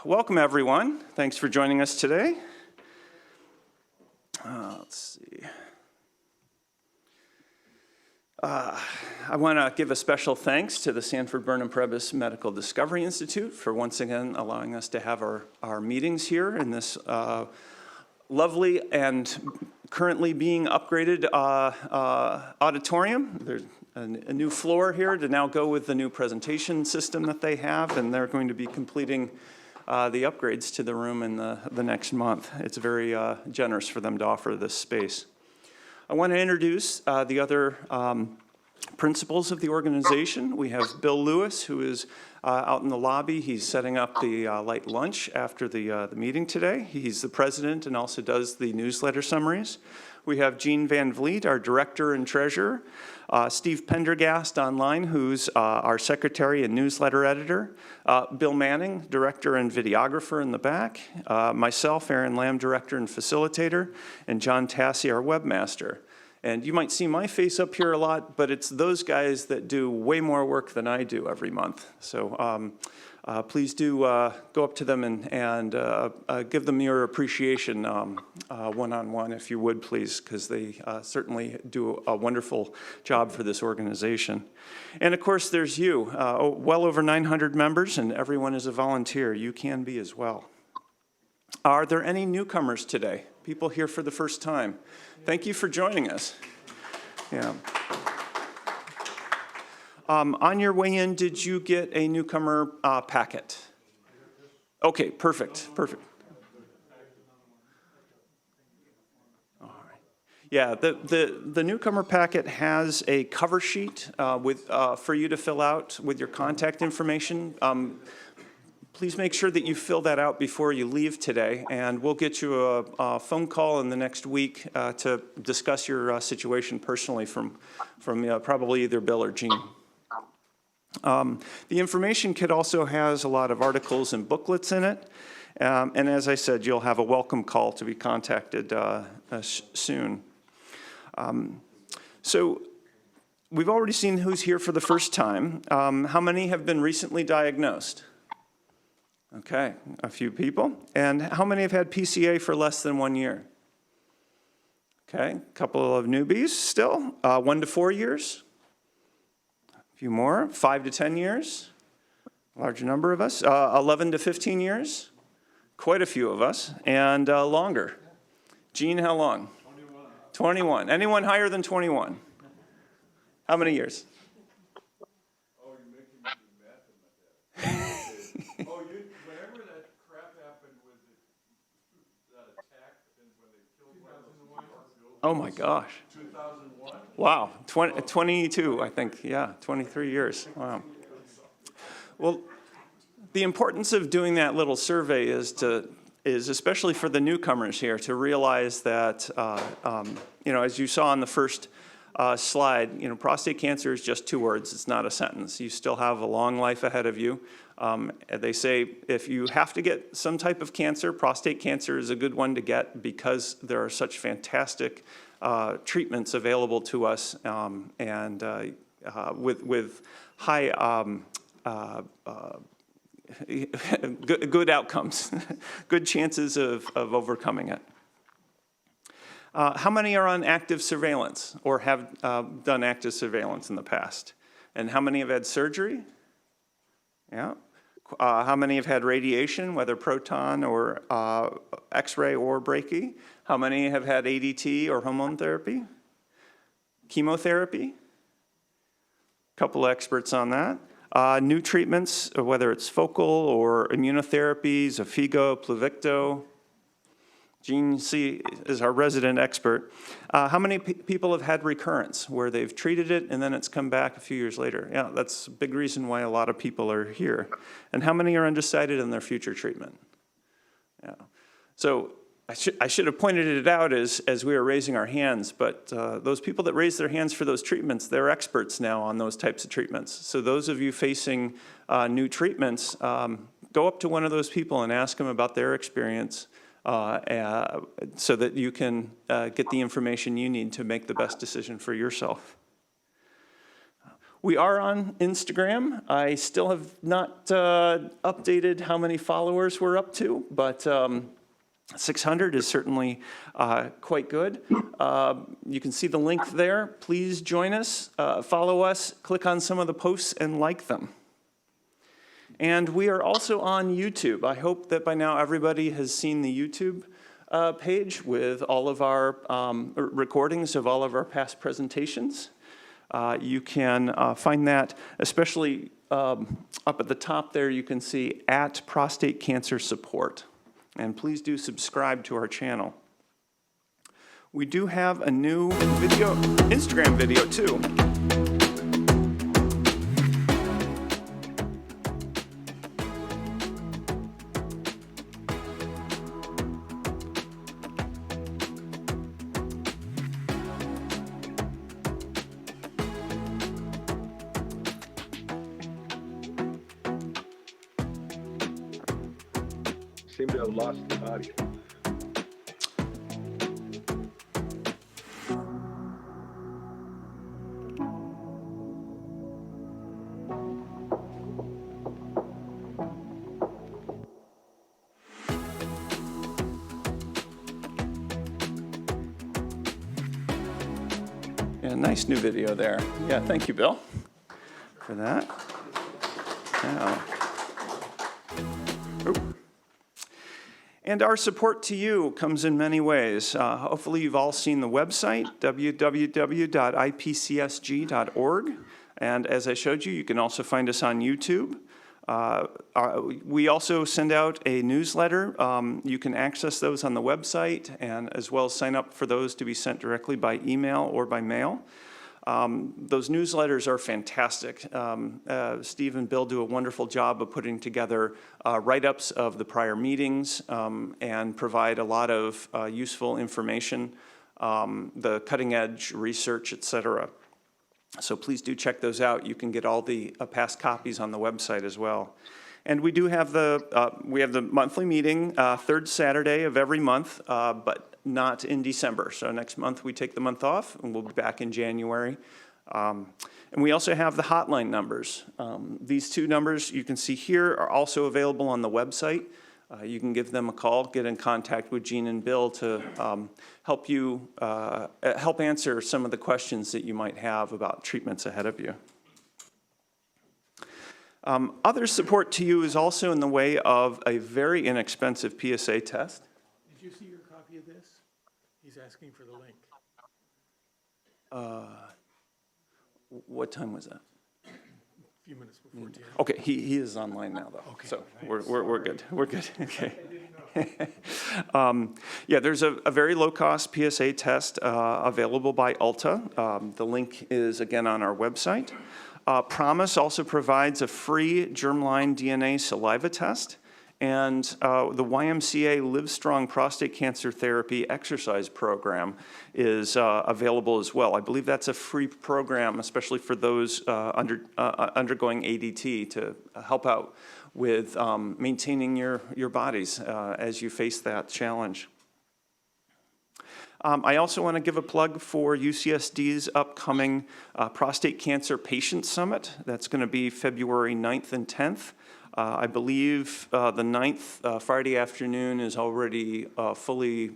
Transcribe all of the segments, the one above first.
Welcome everyone. Thanks for joining us today. Let's see. I want to give a special thanks to the Sanford Burnham Prebys Medical Discovery Institute for once again allowing us to have our meetings here in this lovely and currently being upgraded auditorium. There's a new floor here to now go with the new presentation system that they have, and they're going to be completing the upgrades to the room in the next month. It's very generous for them to offer this space. I want to introduce the other principals of the organization. We have Bill Lewis, who is out in the lobby. He's setting up the light lunch after the meeting today. He's the president and also does the newsletter summaries. We have Jean Van Vliet, our director and treasurer. Steve Pendergast online, who's our secretary and newsletter editor. Bill Manning, director and videographer in the back. Myself, Aaron Lamb, director and facilitator. And John Tassi, our webmaster. And you might see my face up here a lot, but it's those guys that do way more work than I do every month. So please do go up to them and give them your appreciation one-on-one, if you would, please, because they certainly do a wonderful job for this organization. And of course, there's you, well over 900 members, and everyone is a volunteer. You can be as well. Are there any newcomers today? People here for the first time? Thank you for joining us. Yeah. On your way in, did you get a newcomer packet? Okay, perfect, perfect. All right. Yeah, the newcomer packet has a cover sheet for you to fill out with your contact information. Please make sure that you fill that out before you leave today, and we'll get you a phone call in the next week to discuss your situation personally from probably either Bill or Jean. The information kit also has a lot of articles and booklets in it, and as I said, you'll have a welcome call to be contacted soon. So we've already seen who's here for the first time. How many have been recently diagnosed? Okay, a few people. And how many have had PCA for less than 1 year? Okay, a couple of newbies still. 1 to 4 years. A few more. 5 to 10 years. A larger number of us. 11 to 15 years. Quite a few of us. And longer. Jean, how long? 21. 21. Anyone higher than 21? How many years? Oh, you're making me do math in my head. Oh, whenever that crap happened with that attack and when they killed one of those Oh my gosh. 2001? Wow, 22, I think, yeah, 23 years, wow. Well, the importance of doing that little survey is especially for the newcomers here, to realize that, as you saw on the first slide, prostate cancer is just 2 words. It's not a sentence. You still have a long life ahead of you. They say if you have to get some type of cancer, prostate cancer is a good one to get because there are such fantastic treatments available to us and with high good outcomes, good chances of overcoming it. How many are on active surveillance or have done active surveillance in the past? And how many have had surgery? Yeah. How many have had radiation, whether proton or X-ray or brachy? How many have had ADT or hormone therapy? Chemotherapy? A couple of experts on that. New treatments, whether it's focal or immunotherapies, Afigo, Pluvicto. Jean C. is our resident expert. How many people have had recurrence where they've treated it and then it's come back a few years later? Yeah, that's a big reason why a lot of people are here. And how many are undecided in their future treatment? Yeah. So I should have pointed it out as we were raising our hands, but those people that raise their hands for those treatments, they're experts now on those types of treatments. So those of you facing new treatments, go up to one of those people and ask them about their experience. So that you can get the information you need to make the best decision for yourself. We are on Instagram. I still have not updated how many followers we're up to, but 600 is certainly quite good. You can see the link there. Please join us, follow us, click on some of the posts and like them. And we are also on YouTube. I hope that by now everybody has seen the YouTube page with all of our recordings of all of our past presentations. You can find that, especially up at the top there, you can see at Prostate Cancer Support. And please do subscribe to our channel. We do have a new video, Instagram video too. Seem to have lost the audio. Yeah, nice new video there. Yeah, thank you, Bill, for that. Now. Oop. And our support to you comes in many ways. Hopefully you've all seen the website, www.ipcsg.org. And as I showed you, you can also find us on YouTube. We also send out a newsletter. You can access those on the website, and as well as sign up for those to be sent directly by email or by mail. Those newsletters are fantastic. Steve and Bill do a wonderful job of putting together write-ups of the prior meetings and provide a lot of useful information, the cutting-edge research, et cetera. So please do check those out. You can get all the past copies on the website as well. And we do have the monthly meeting, third Saturday of every month, but not in December. So next month we take the month off, and we'll be back in January. And we also have the hotline numbers. These two numbers you can see here are also available on the website. You can give them a call, get in contact with Gene and Bill to help answer some of the questions that you might have about treatments ahead of you. Other support to you is also in the way of a very inexpensive PSA test. Did you see your copy of this? He's asking for the link. What time was that? A few minutes before 10. Okay, he is online now though. Okay, So thanks. we're good. We're good. Okay. Yeah, there's a very low-cost PSA test available by Ulta. The link is again on our website. Promise also provides a free germline DNA saliva test, and the YMCA Livestrong Prostate Cancer Therapy exercise program is available as well. I believe that's a free program, especially for those undergoing ADT, to help out with maintaining your bodies as you face that challenge. I also want to give a plug for UCSD's upcoming Prostate Cancer Patient Summit. That's going to be February 9th and 10th. I believe the 9th, Friday afternoon, is already fully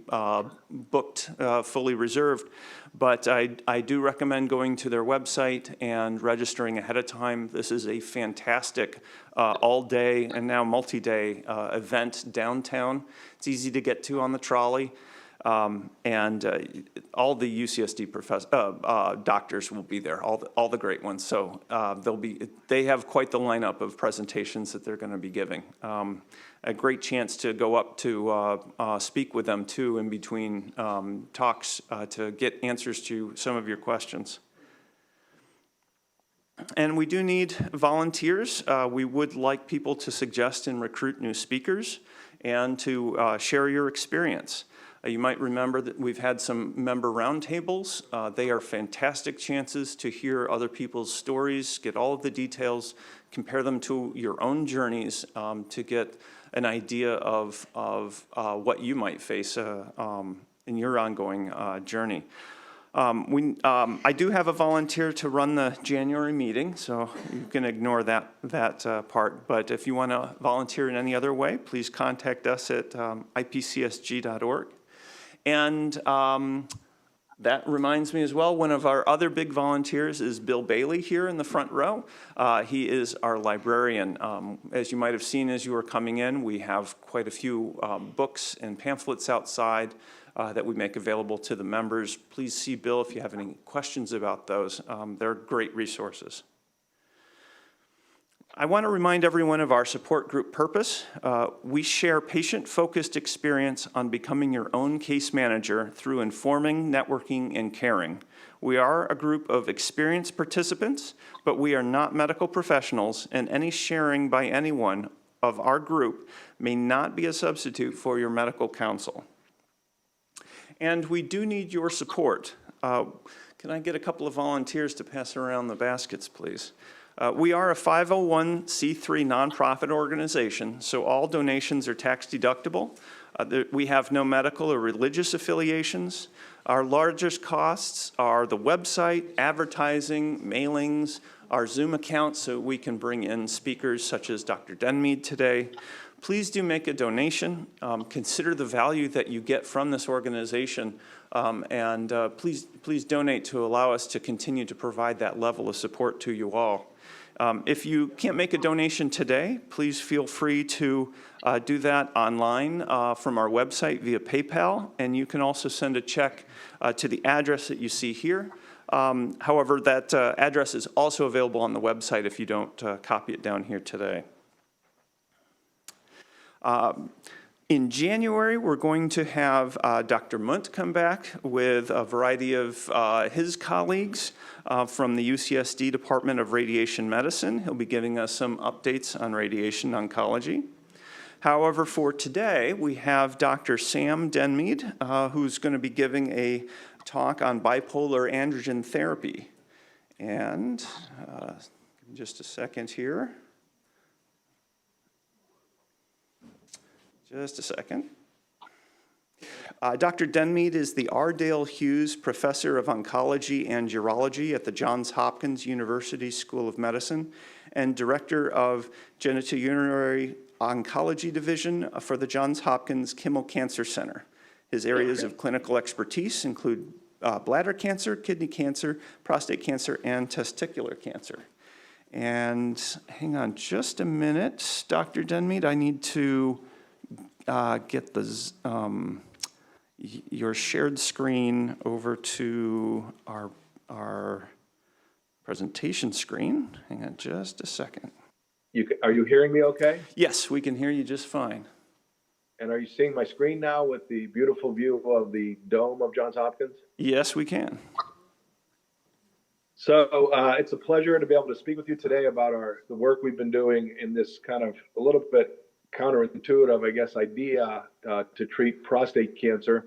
booked, fully reserved. But I do recommend going to their website and registering ahead of time. This is a fantastic all-day and now multi-day event downtown. It's easy to get to on the trolley. And all the UCSD doctors will be there, all the great ones. So they have quite the lineup of presentations that they're going to be giving. A great chance to go up to speak with them too in between talks to get answers to some of your questions. And we do need volunteers. We would like people to suggest and recruit new speakers and to share your experience. You might remember that we've had some member roundtables. They are fantastic chances to hear other people's stories, get all of the details, compare them to your own journeys to get an idea of what you might face in your ongoing journey. I do have a volunteer to run the January meeting, so you can ignore that part. But if you want to volunteer in any other way, please contact us at ipcsg.org. And that reminds me as well, one of our other big volunteers is Bill Bailey here in the front row. He is our librarian. As you might have seen as you were coming in, we have quite a few books and pamphlets outside that we make available to the members. Please see Bill if you have any questions about those. They're great resources. I want to remind everyone of our support group purpose. We share patient-focused experience on becoming your own case manager through informing, networking, and caring. We are a group of experienced participants, but we are not medical professionals, and any sharing by anyone of our group may not be a substitute for your medical counsel. And we do need your support. Can I get a couple of volunteers to pass around the baskets, please? We are a 501c3 nonprofit organization, so all donations are tax deductible. We have no medical or religious affiliations. Our largest costs are the website, advertising, mailings, our Zoom account so we can bring in speakers such as Dr. Denmeade today. Please do make a donation. Consider the value that you get from this organization, and please donate to allow us to continue to provide that level of support to you all. If you can't make a donation today, please feel free to do that online from our website via PayPal, and you can also send a check to the address that you see here. However, that address is also available on the website if you don't copy it down here today. In January, we're going to have Dr. Munt come back with a variety of his colleagues from the UCSD Department of Radiation Medicine. He'll be giving us some updates on radiation oncology. However, for today, we have Dr. Sam Denmeade, who's going to be giving a talk on bipolar androgen therapy. And just a second here. Just a second. Dr. Denmeade is the Ardale Hughes Professor of Oncology and Urology at the Johns Hopkins University School of Medicine and Director of Genitourinary Oncology Division for the Johns Hopkins Kimmel Cancer Center. His areas of clinical expertise include bladder cancer, kidney cancer, prostate cancer, and testicular cancer. And hang on just a minute, Dr. Denmeade, I need to get your shared screen over to our presentation screen. Hang on just a second. Are you hearing me okay? Yes, we can hear you just fine. And are you seeing my screen now with the beautiful view of the dome of Johns Hopkins? Yes, we can. So it's a pleasure to be able to speak with you today about the work we've been doing in this kind of a little bit counterintuitive, I guess, idea to treat prostate cancer.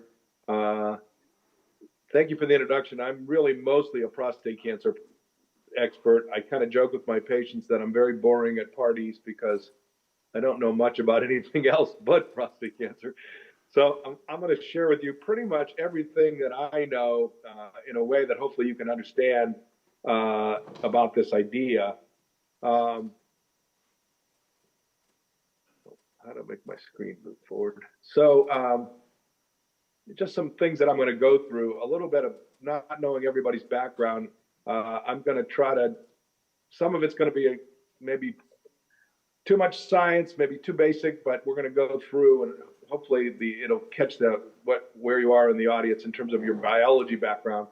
Thank you for the introduction. I'm really mostly a prostate cancer expert. I kind of joke with my patients that I'm very boring at parties because I don't know much about anything else but prostate cancer. So I'm going to share with you pretty much everything that I know in a way that hopefully you can understand about this idea. How to make my screen move forward. So just some things that I'm going to go through, a little bit of not knowing everybody's background. I'm going to try to, some of it's going to be maybe too much science, maybe too basic, but we're going to go through and hopefully it'll catch where you are in the audience in terms of your biology background.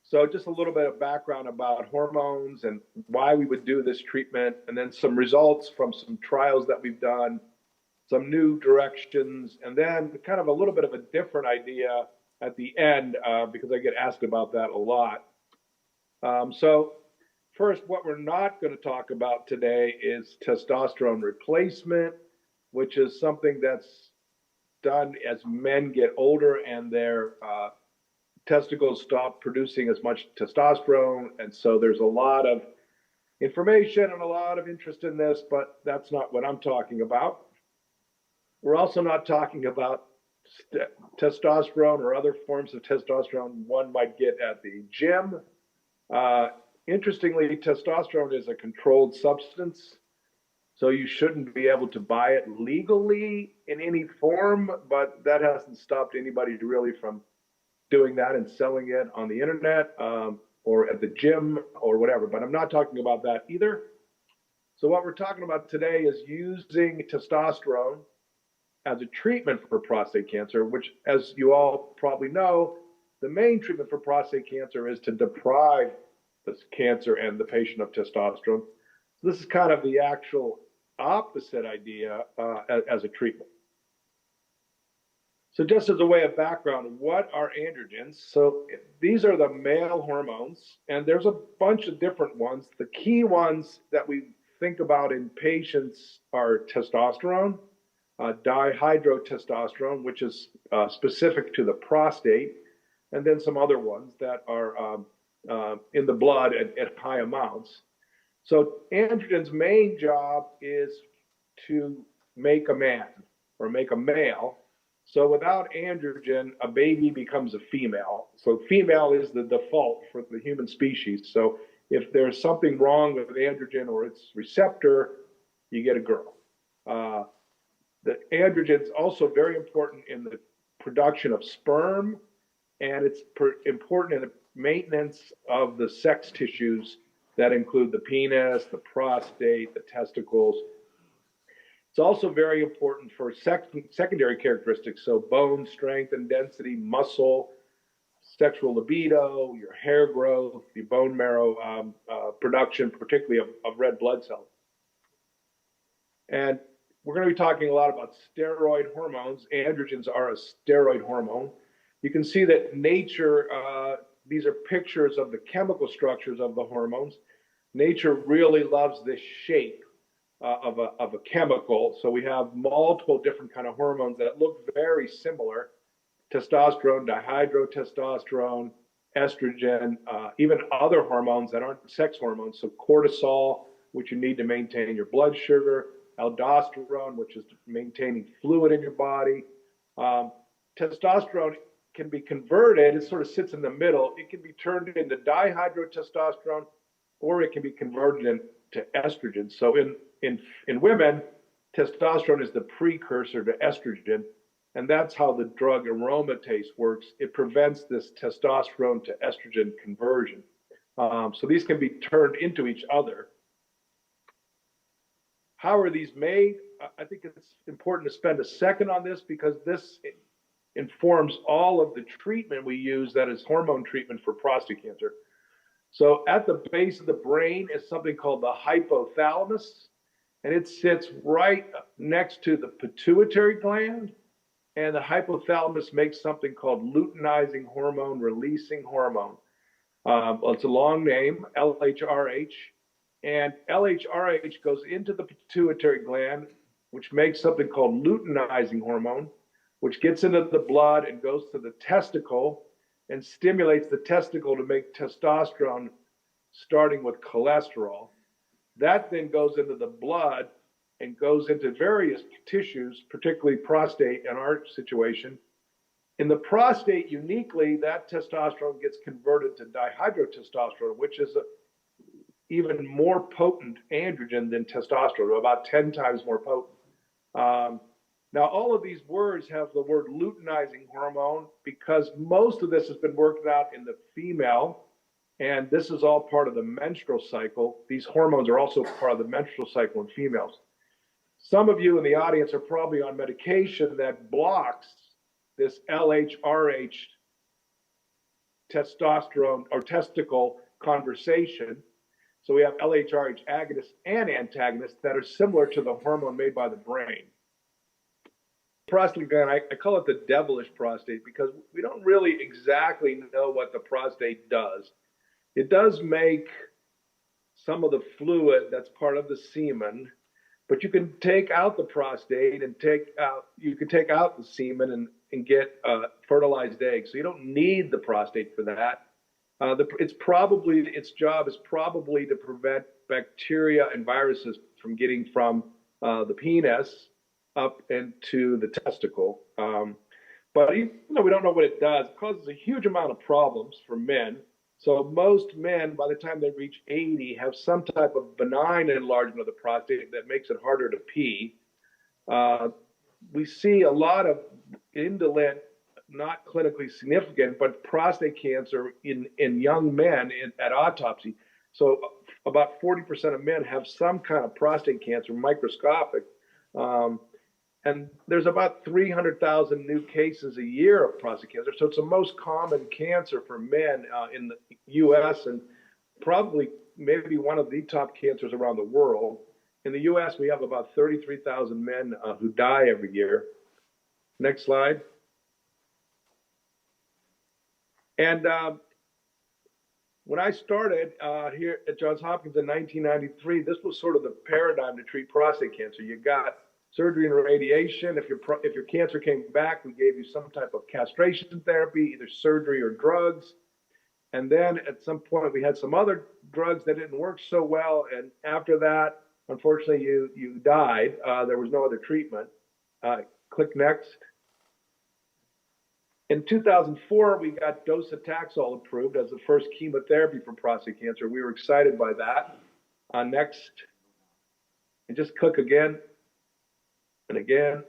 So just a little bit of background about hormones and why we would do this treatment, and then some results from some trials that we've done, some new directions, and then kind of a little bit of a different idea at the end because I get asked about that a lot. So first, what we're not going to talk about today is testosterone replacement, which is something that's done as men get older and their testicles stop producing as much testosterone. And so there's a lot of information and a lot of interest in this, but that's not what I'm talking about. We're also not talking about testosterone or other forms of testosterone one might get at the gym. Interestingly, testosterone is a controlled substance, so you shouldn't be able to buy it legally in any form, but that hasn't stopped anybody really from doing that and selling it on the internet or at the gym or whatever. But I'm not talking about that either. So what we're talking about today is using testosterone as a treatment for prostate cancer, which, as you all probably know, the main treatment for prostate cancer is to deprive the cancer and the patient of testosterone. So this is kind of the actual opposite idea as a treatment. So just as a way of background, what are androgens? So these are the male hormones, and there's a bunch of different ones. The key ones that we think about in patients are testosterone, dihydrotestosterone, which is specific to the prostate, and then some other ones that are in the blood at high amounts. So androgen's main job is to make a man or make a male. So without androgen, a baby becomes a female. So female is the default for the human species. So if there's something wrong with androgen or its receptor, you get a girl. The androgen is also very important in the production of sperm, and it's important in the maintenance of the sex tissues that include the penis, the prostate, the testicles. It's also very important for secondary characteristics, so bone strength and density, muscle, sexual libido, your hair growth, your bone marrow production, particularly of red blood cells. And we're going to be talking a lot about steroid hormones. Androgens are a steroid hormone. You can see that nature, these are pictures of the chemical structures of the hormones. Nature really loves this shape of a chemical. So we have multiple different kind of hormones that look very similar. Testosterone, dihydrotestosterone, estrogen, even other hormones that aren't sex hormones. So cortisol, which you need to maintain your blood sugar, aldosterone, which is maintaining fluid in your body. Testosterone can be converted, it sort of sits in the middle. It can be turned into dihydrotestosterone, or it can be converted into estrogen. So in women, testosterone is the precursor to estrogen, and that's how the drug aromatase works. It prevents this testosterone to estrogen conversion. So these can be turned into each other. How are these made? I think it's important to spend a second on this because this informs all of the treatment we use that is hormone treatment for prostate cancer. So at the base of the brain is something called the hypothalamus, and it sits right next to the pituitary gland. And the hypothalamus makes something called luteinizing hormone releasing hormone. Well, it's a long name, LHRH. And LHRH goes into the pituitary gland, which makes something called luteinizing hormone, which gets into the blood and goes to the testicle and stimulates the testicle to make testosterone, starting with cholesterol. That then goes into the blood and goes into various tissues, particularly prostate in our situation. In the prostate, uniquely, that testosterone gets converted to dihydrotestosterone, which is a even more potent androgen than testosterone, about 10 times more potent. Now, all of these words have the word luteinizing hormone because most of this has been worked out in the female, and this is all part of the menstrual cycle. These hormones are also part of the menstrual cycle in females. Some of you in the audience are probably on medication that blocks this LHRH testosterone or testicle conversation. So we have LHRH agonists and antagonists that are similar to the hormone made by the brain. Prostate gland, I call it the devilish prostate because we don't really exactly know what the prostate does. It does make some of the fluid that's part of the semen, but you can take out the prostate and you can take out the semen and get fertilized eggs. So you don't need the prostate for that. Its job is probably to prevent bacteria and viruses from getting from the penis up into the testicle. But even though we don't know what it does, it causes a huge amount of problems for men. So most men, by the time they reach 80, have some type of benign enlargement of the prostate that makes it harder to pee. We see a lot of indolent, not clinically significant, but prostate cancer in young men at autopsy. So about 40% of men have some kind of prostate cancer, microscopic. And there's about 300,000 new cases a year of prostate cancer. So it's the most common cancer for men in the US and probably maybe one of the top cancers around the world. In the US, we have about 33,000 men who die every year. Next slide. And when I started here at Johns Hopkins in 1993, this was sort of the paradigm to treat prostate cancer. You got surgery and radiation. If your cancer came back, we gave you some type of castration therapy, either surgery or drugs. And then at some point, we had some other drugs that didn't work so well. And after that, unfortunately, you died. There was no other treatment. Click next. In 2004, we got docetaxel approved as the first chemotherapy for prostate cancer. We were excited by that. Next. And just click again and again.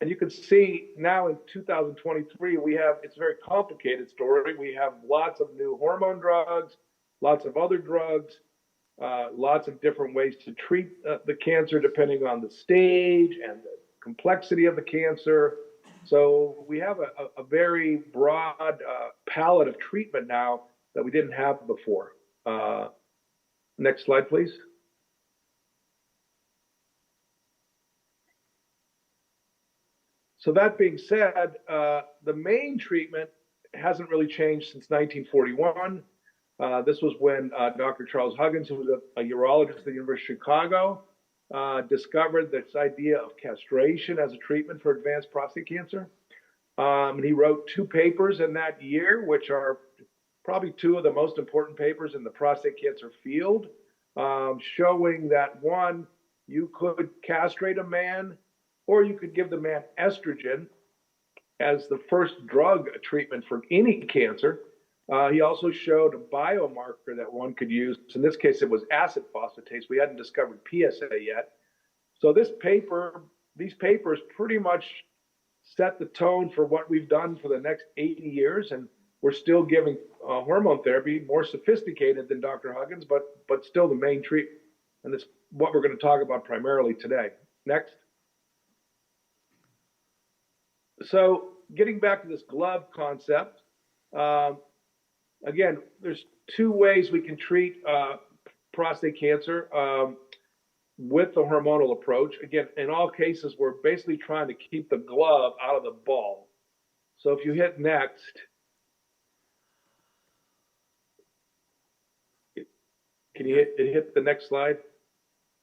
And you can see now in 2023, it's a very complicated story. We have lots of new hormone drugs, lots of other drugs, lots of different ways to treat the cancer depending on the stage and the complexity of the cancer. So we have a very broad palette of treatment now that we didn't have before. Next slide, please. So that being said, the main treatment hasn't really changed since 1941. This was when Dr. Charles Hughes, who was a urologist at the University of Chicago, discovered this idea of castration as a treatment for advanced prostate cancer. And he wrote 2 papers in that year, which are probably 2 of the most important papers in the prostate cancer field, showing that, one, you could castrate a man, or you could give the man estrogen as the first drug treatment for any cancer. He also showed a biomarker that one could use. In this case, it was acid phosphatase. We hadn't discovered PSA yet. So these papers pretty much set the tone for what we've done for the next 80 years. And we're still giving hormone therapy, more sophisticated than Dr. Hughes, but still the main treatment. And that's what we're going to talk about primarily today. Next. So getting back to this glove concept, again, there's 2 ways we can treat prostate cancer with the hormonal approach. Again, in all cases, we're basically trying to keep the glove out of the ball. So if you hit next, can you hit the next slide?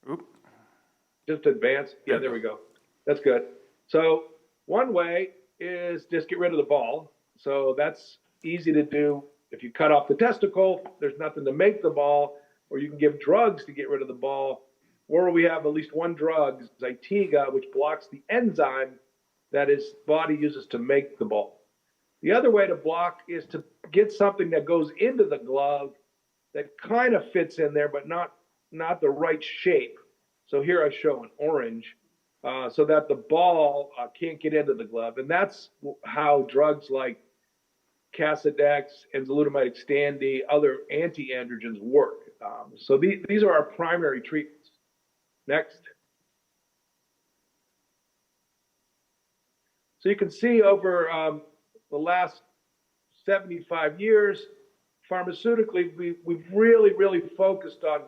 Oop. Just advance. Yeah, there we go. That's good. So one way is just get rid of the ball. So that's easy to do. If you cut off the testicle, there's nothing to make the ball, or you can give drugs to get rid of the ball, or we have at least one drug, Zytiga, which blocks the enzyme that his body uses to make the ball. The other way to block is to get something that goes into the glove that kind of fits in there, but not the right shape. So here I show an orange, so that the ball can't get into the glove. And that's how drugs like Casodex, enzalutamide Xtandi, other anti-androgens work. So these are our primary treatments. Next. So you can see over the last 75 years, pharmaceutically, we've really focused on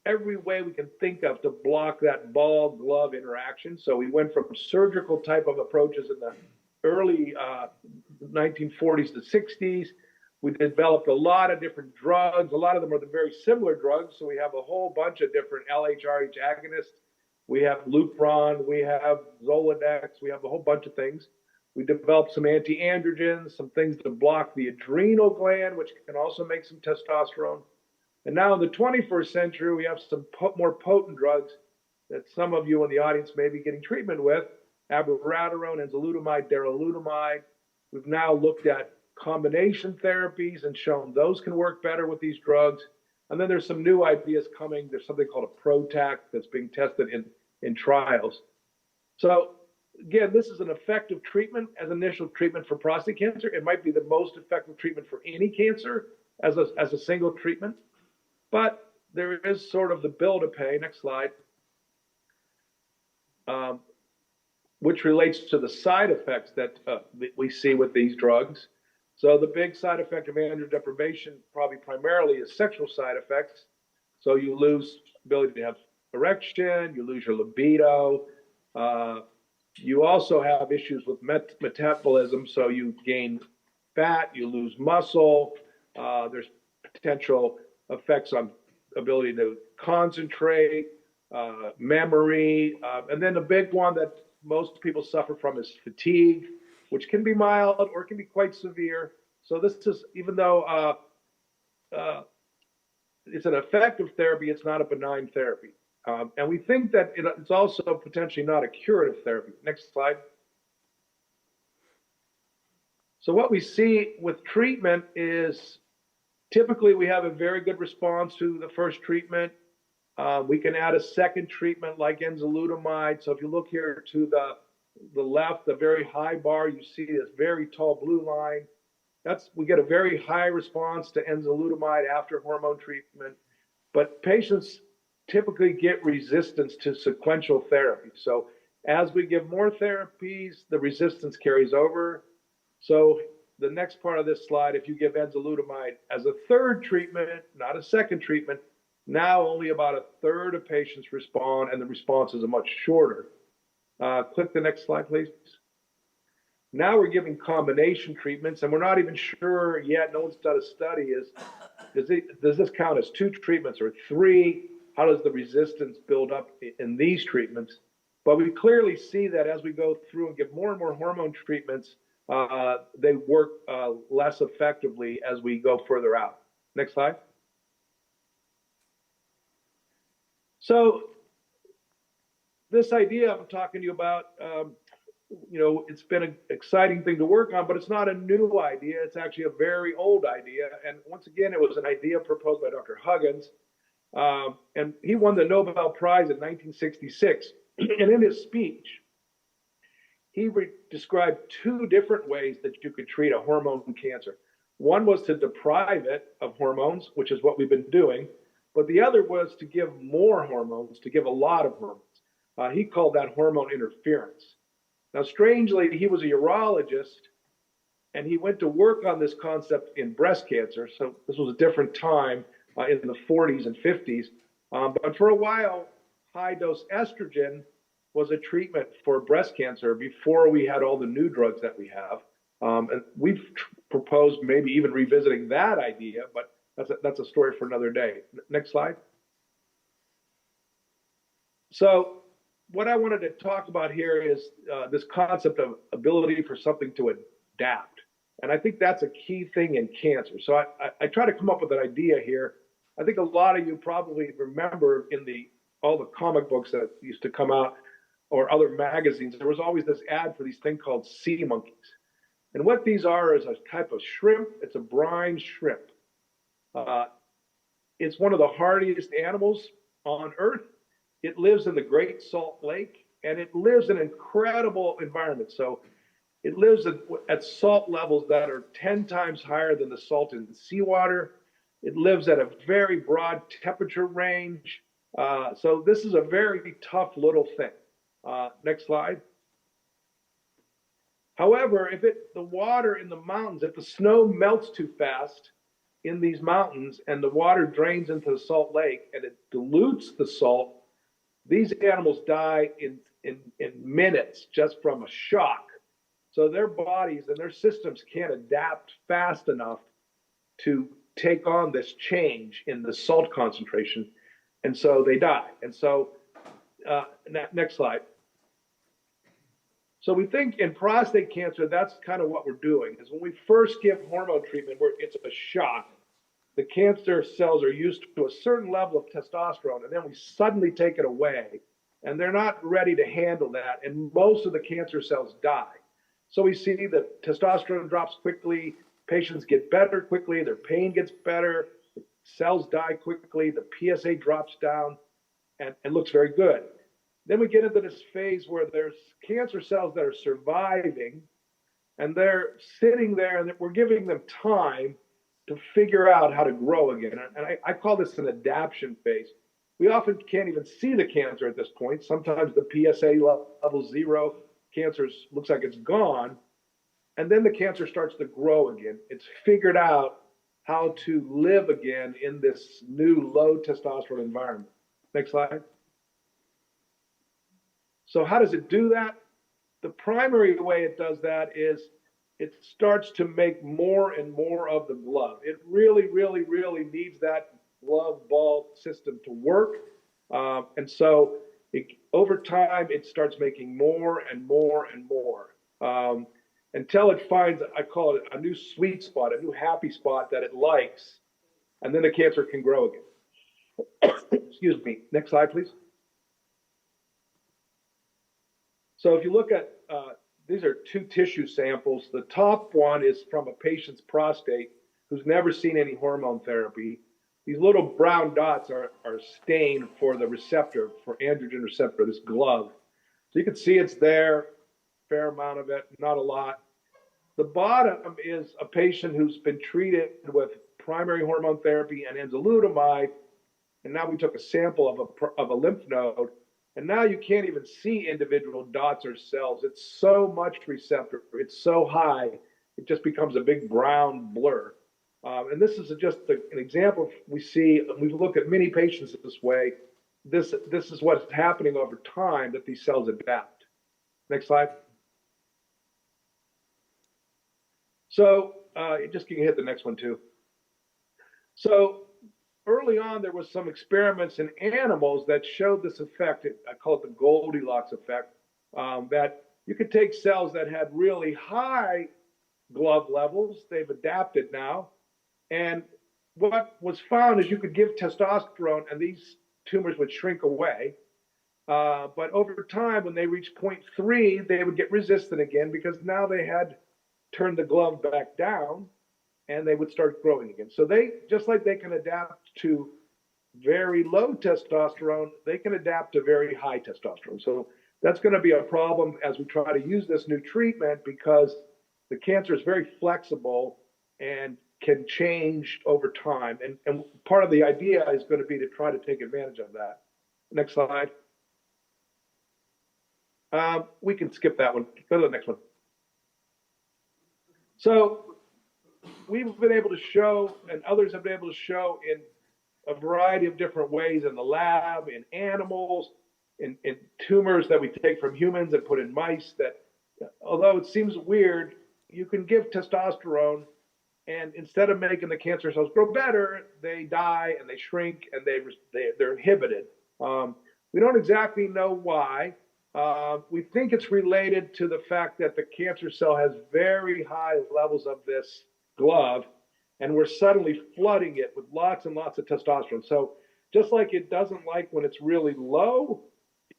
every way we can think of to block that ball-glove interaction. So we went from surgical type of approaches in the early 1940s to 60s. We developed a lot of different drugs. A lot of them are the very similar drugs. So we have a whole bunch of different LHRH agonists. We have Lupron, we have Zoladex, we have a whole bunch of things. We developed some anti-androgens, some things to block the adrenal gland, which can also make some testosterone. And now in the 21st century, we have some more potent drugs that some of you in the audience may be getting treatment with. abiraterone, enzalutamide, darolutamide. We've now looked at combination therapies and shown those can work better with these drugs. And then there's some new ideas coming. There's something called a PROTAC that's being tested in trials. So again, this is an effective treatment as initial treatment for prostate cancer. It might be the most effective treatment for any cancer as a single treatment. But there is sort of the bill to pay. Next slide. Which relates to the side effects that we see with these drugs. So the big side effect of androgen deprivation, probably primarily, is sexual side effects. So you lose ability to have erection, you lose your libido. You also have issues with metabolism, so you gain fat, you lose muscle. There's potential effects on ability to concentrate, memory, and then the big one that most people suffer from is fatigue, which can be mild or it can be quite severe. So this is, even though it's an effective therapy, it's not a benign therapy. And we think that it's also potentially not a curative therapy. Next slide. So what we see with treatment is typically we have a very good response to the first treatment. We can add a second treatment like enzalutamide. So if you look here to the left, the very high bar, you see this very tall blue line. We get a very high response to enzalutamide after hormone treatment, but patients typically get resistance to sequential therapy. So as we give more therapies, the resistance carries over. So the next part of this slide, if you give enzalutamide as a third treatment, not a second treatment, now only about a third of patients respond, and the responses are much shorter. Click the next slide, please. Now we're giving combination treatments, and we're not even sure yet, no one's done a study, does this count as 2 treatments or 3? How does the resistance build up in these treatments? But we clearly see that as we go through and give more and more hormone treatments, they work less effectively as we go further out. Next slide. So this idea I'm talking to you about, it's been an exciting thing to work on, but it's not a new idea. It's actually a very old idea. And once again, it was an idea proposed by Dr. Hughes. And he won the Nobel Prize in 1966. And in his speech, he described 2 different ways that you could treat a hormone cancer. One was to deprive it of hormones, which is what we've been doing. But the other was to give more hormones, to give a lot of hormones. He called that hormone interference. Now, strangely, he was a urologist, and he went to work on this concept in breast cancer. So this was a different time in the 40s and 50s. But for a while, high-dose estrogen was a treatment for breast cancer before we had all the new drugs that we have. And we've proposed maybe even revisiting that idea, but that's a story for another day. Next slide. So what I wanted to talk about here is this concept of ability for something to adapt. And I think that's a key thing in cancer. So I try to come up with an idea here. I think a lot of you probably remember in all the comic books that used to come out or other magazines, there was always this ad for these things called sea monkeys. And what these are is a type of shrimp. It's a brine shrimp. It's one of the hardiest animals on Earth. It lives in the Great Salt Lake, and it lives in incredible environments. So it lives at salt levels that are 10 times higher than the salt in seawater. It lives at a very broad temperature range. So this is a very tough little thing. Next slide. However, if the water in the mountains, if the snow melts too fast in these mountains and the water drains into the salt lake and it dilutes the salt, these animals die in minutes just from a shock. So their bodies and their systems can't adapt fast enough to take on this change in the salt concentration, and so they die. And so, next slide. So we think in prostate cancer, that's kind of what we're doing, is when we first give hormone treatment, it's a shock. The cancer cells are used to a certain level of testosterone, and then we suddenly take it away, and they're not ready to handle that, and most of the cancer cells die. So we see that testosterone drops quickly, patients get better quickly, their pain gets better, the cells die quickly, the PSA drops down, and looks very good. Then we get into this phase where there's cancer cells that are surviving, and they're sitting there, and we're giving them time to figure out how to grow again. And I call this an adaptation phase. We often can't even see the cancer at this point. Sometimes the PSA level 0, cancer looks like it's gone, and then the cancer starts to grow again. It's figured out how to live again in this new low testosterone environment. Next slide. So how does it do that? The primary way it does that is it starts to make more and more of the glove. It really, really, really needs that glove ball system to work. And so over time, it starts making more and more and more until it finds, I call it a new sweet spot, a new happy spot that it likes, and then the cancer can grow again. Excuse me. Next slide, please. So if you look at, these are 2 tissue samples. The top one is from a patient's prostate who's never seen any hormone therapy. These little brown dots are stained for the receptor, for androgen receptor, this glove. So you can see it's there, fair amount of it, not a lot. The bottom is a patient who's been treated with primary hormone therapy and enzalutamide, and now we took a sample of a lymph node, and now you can't even see individual dots or cells. It's so much receptor, it's so high, it just becomes a big brown blur. And this is just an example we see. We've looked at many patients this way. This is what's happening over time, that these cells adapt. Next slide. So just can you hit the next one too. So early on, there was some experiments in animals that showed this effect. I call it the Goldilocks effect, that you could take cells that had really high glove levels. They've adapted now. And what was found is you could give testosterone and these tumors would shrink away. But over time, when they reached 0.3, they would get resistant again because now they had turned the glove back down and they would start growing again. So they, just like they can adapt to very low testosterone, they can adapt to very high testosterone. So that's going to be a problem as we try to use this new treatment because the cancer is very flexible and can change over time. And part of the idea is going to be to try to take advantage of that. Next slide. We can skip that one. Go to the next one. So we've been able to show, and others have been able to show in a variety of different ways in the lab, in animals, in tumors that we take from humans and put in mice, that although it seems weird, you can give testosterone and instead of making the cancer cells grow better, they die and they shrink and they're inhibited. We don't exactly know why. We think it's related to the fact that the cancer cell has very high levels of this glove, and we're suddenly flooding it with lots and lots of testosterone. So just like it doesn't like when it's really low,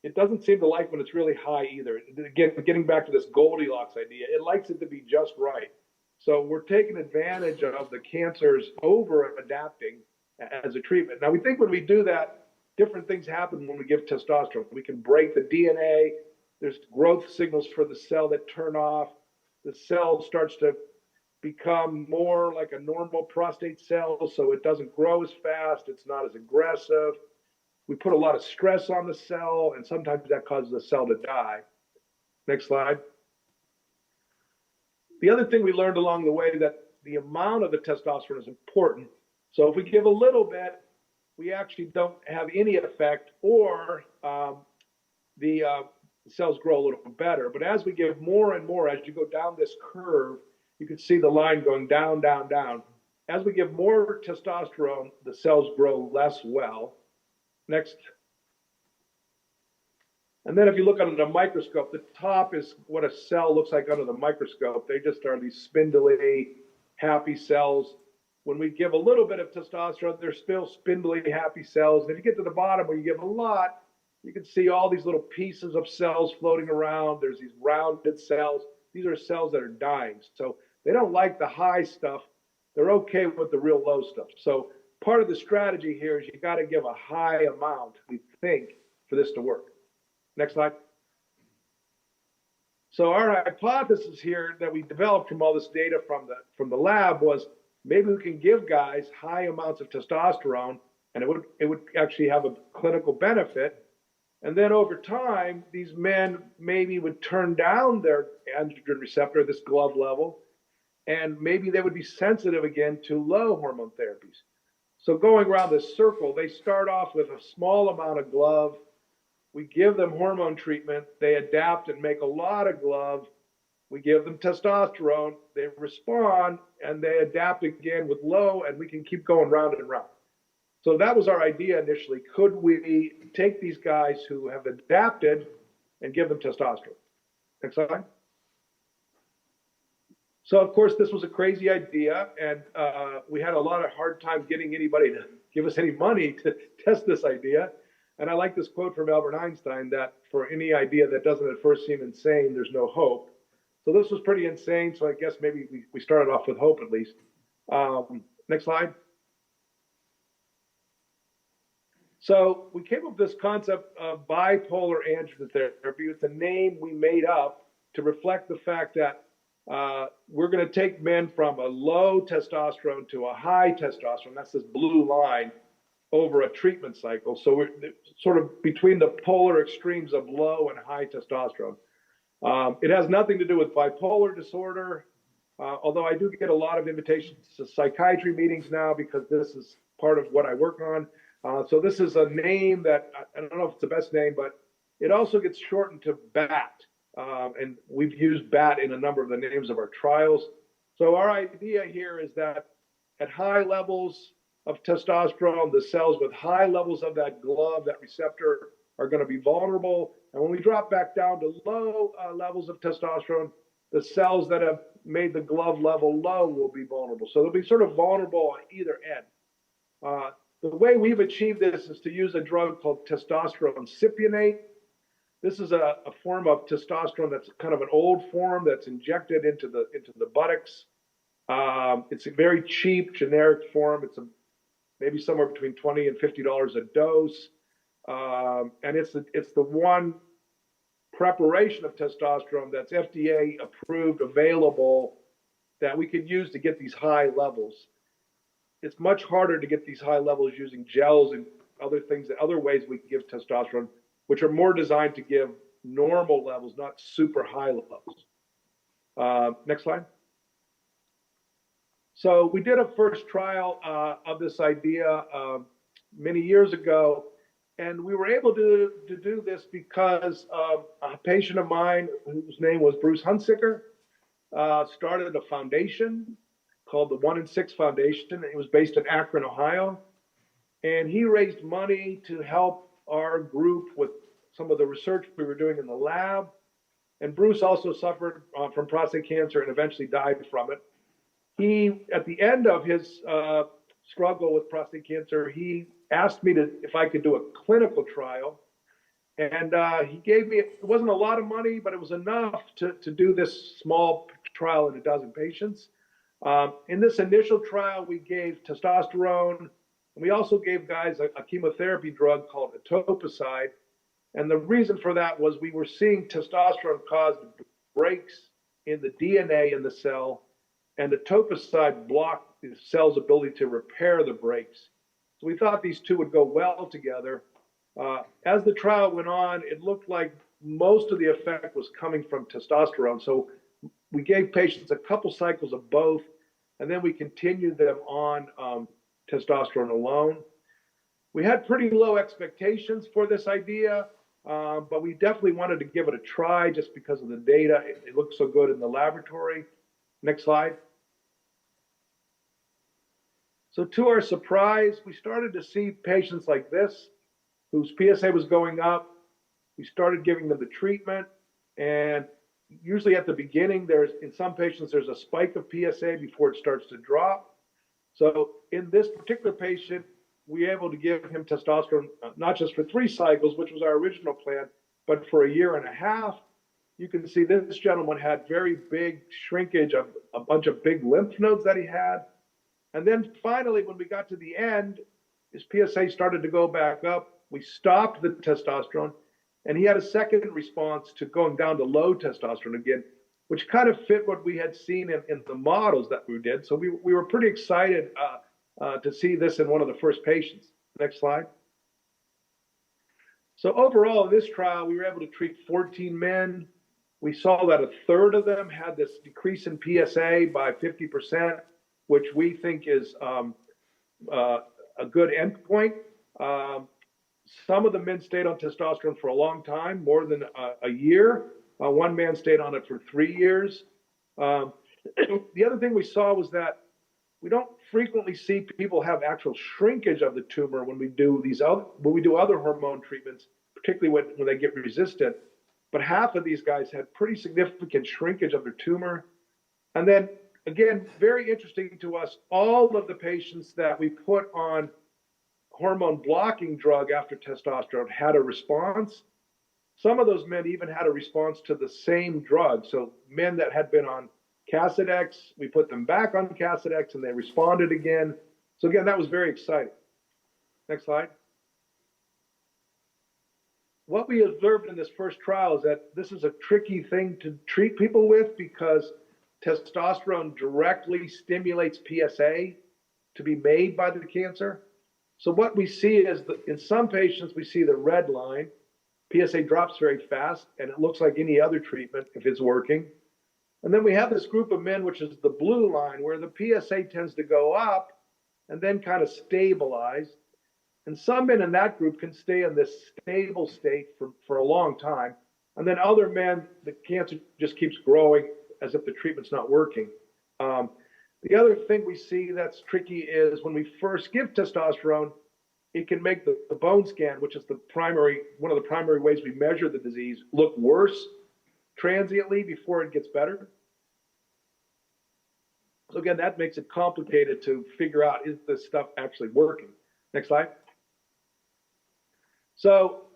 it doesn't seem to like when it's really high either. Again, getting back to this Goldilocks idea, it likes it to be just right. So we're taking advantage of the cancers over adapting as a treatment. Now we think when we do that, different things happen when we give testosterone. We can break the DNA. There's growth signals for the cell that turn off. The cell starts to become more like a normal prostate cell, so it doesn't grow as fast. It's not as aggressive. We put a lot of stress on the cell, and sometimes that causes the cell to die. Next slide. The other thing we learned along the way that the amount of the testosterone is important. So if we give a little bit, we actually don't have any effect, or the cells grow a little better. But as we give more and more, as you go down this curve, you can see the line going down, down, down. As we give more testosterone, the cells grow less well. Next. And then if you look under the microscope, the top is what a cell looks like under the microscope. They just are these spindly, happy cells. When we give a little bit of testosterone, they're still spindly, happy cells. And if you get to the bottom where you give a lot, You can see all these little pieces of cells floating around. There's these rounded cells. These are cells that are dying. So they don't like the high stuff. They're okay with the real low stuff. So part of the strategy here is you got to give a high amount, we think, for this to work. Next slide. So our hypothesis here that we developed from all this data from the lab was maybe we can give guys high amounts of testosterone and it would actually have a clinical benefit. And then over time, these men maybe would turn down their androgen receptor, this glove level, and maybe they would be sensitive again to low hormone therapies. So going around this circle, they start off with a small amount of glove. We give them hormone treatment. They adapt and make a lot of glove. We give them testosterone. They respond, and they adapt again with low, and we can keep going round and round. So that was our idea initially. Could we take these guys who have adapted and give them testosterone? Next slide. So, of course, this was a crazy idea, and we had a lot of hard time getting anybody to give us any money to test this idea. And I like this quote from Albert Einstein that for any idea that doesn't at first seem insane, there's no hope. So this was pretty insane, so I guess maybe we started off with hope at least. Next slide. So we came up with this concept of bipolar androgen therapy. It's a name we made up to reflect the fact that we're going to take men from a low testosterone to a high testosterone. That's this blue line over a treatment cycle. So we're sort of between the polar extremes of low and high testosterone. It has nothing to do with bipolar disorder, although I do get a lot of invitations to psychiatry meetings now because this is part of what I work on. So this is a name that, I don't know if it's the best name, but it also gets shortened to BAT. And we've used BAT in a number of the names of our trials. So our idea here is that at high levels of testosterone, the cells with high levels of that glove, that receptor, are going to be vulnerable. And when we drop back down to low levels of testosterone, the cells that have made the glove level low will be vulnerable. So they'll be sort of vulnerable on either end. The way we've achieved this is to use a drug called testosterone cypionate. This is a form of testosterone that's kind of an old form that's injected into the buttocks. It's a very cheap generic form. It's maybe somewhere between $20 and $50 a dose. And it's the one preparation of testosterone that's FDA approved, available, that we could use to get these high levels. It's much harder to get these high levels using gels and other ways we can give testosterone, which are more designed to give normal levels, not super high levels. Next slide. So we did a first trial of this idea many years ago, and we were able to do this because a patient of mine, whose name was Bruce Hunsicker, started a foundation called the 1 in 6 Foundation. It was based in Akron, Ohio. And he raised money to help our group with some of the research we were doing in the lab. And Bruce also suffered from prostate cancer and eventually died from it. He, at the end of his struggle with prostate cancer, he asked me if I could do a clinical trial. And he gave me, it wasn't a lot of money, but it was enough to do this small trial in 12 patients. In this initial trial, we gave testosterone, and we also gave guys a chemotherapy drug called etoposide. And the reason for that was we were seeing testosterone cause breaks in the DNA in the cell, and etoposide blocked the cell's ability to repair the breaks. So we thought these two would go well together. As the trial went on, it looked like most of the effect was coming from testosterone. So we gave patients a couple cycles of both, and then we continued them on testosterone alone. We had pretty low expectations for this idea, but we definitely wanted to give it a try just because of the data. It looked so good in the laboratory. Next slide. So to our surprise, we started to see patients like this, whose PSA was going up. We started giving them the treatment, and usually at the beginning, in some patients, there's a spike of PSA before it starts to drop. So in this particular patient, we were able to give him testosterone, not just for 3 cycles, which was our original plan, but for a year and a half. You can see this gentleman had very big shrinkage of a bunch of big lymph nodes that he had. And then finally, when we got to the end, his PSA started to go back up. We stopped the testosterone, and he had a second response to going down to low testosterone again, which kind of fit what we had seen in the models that we did. So we were pretty excited to see this in one of the first patients. Next slide. So overall, in this trial, we were able to treat 14 men. We saw that a third of them had this decrease in PSA by 50%, which we think is a good endpoint. Some of the men stayed on testosterone for a long time, more than a year. One man stayed on it for 3 years. The other thing we saw was that we don't frequently see people have actual shrinkage of the tumor when we do other hormone treatments, particularly when they get resistant. But half of these guys had pretty significant shrinkage of their tumor. And then again, very interesting to us, all of the patients that we put on hormone blocking drug after testosterone had a response. Some of those men even had a response to the same drug. So men that had been on Casodex, we put them back on Casodex and they responded again. So again, that was very exciting. Next slide. What we observed in this first trial is that this is a tricky thing to treat people with because testosterone directly stimulates PSA to be made by the cancer. So what we see is that in some patients, we see the red line. PSA drops very fast, and it looks like any other treatment if it's working. And then we have this group of men, which is the blue line, where the PSA tends to go up and then kind of stabilize. And some men in that group can stay in this stable state for a long time. And then other men, the cancer just keeps growing as if the treatment's not working. The other thing we see that's tricky is when we first give testosterone, it can make the bone scan, which is one of the primary ways we measure the disease, look worse transiently before it gets better. So again, that makes it complicated to figure out, is this stuff actually working? Next slide. So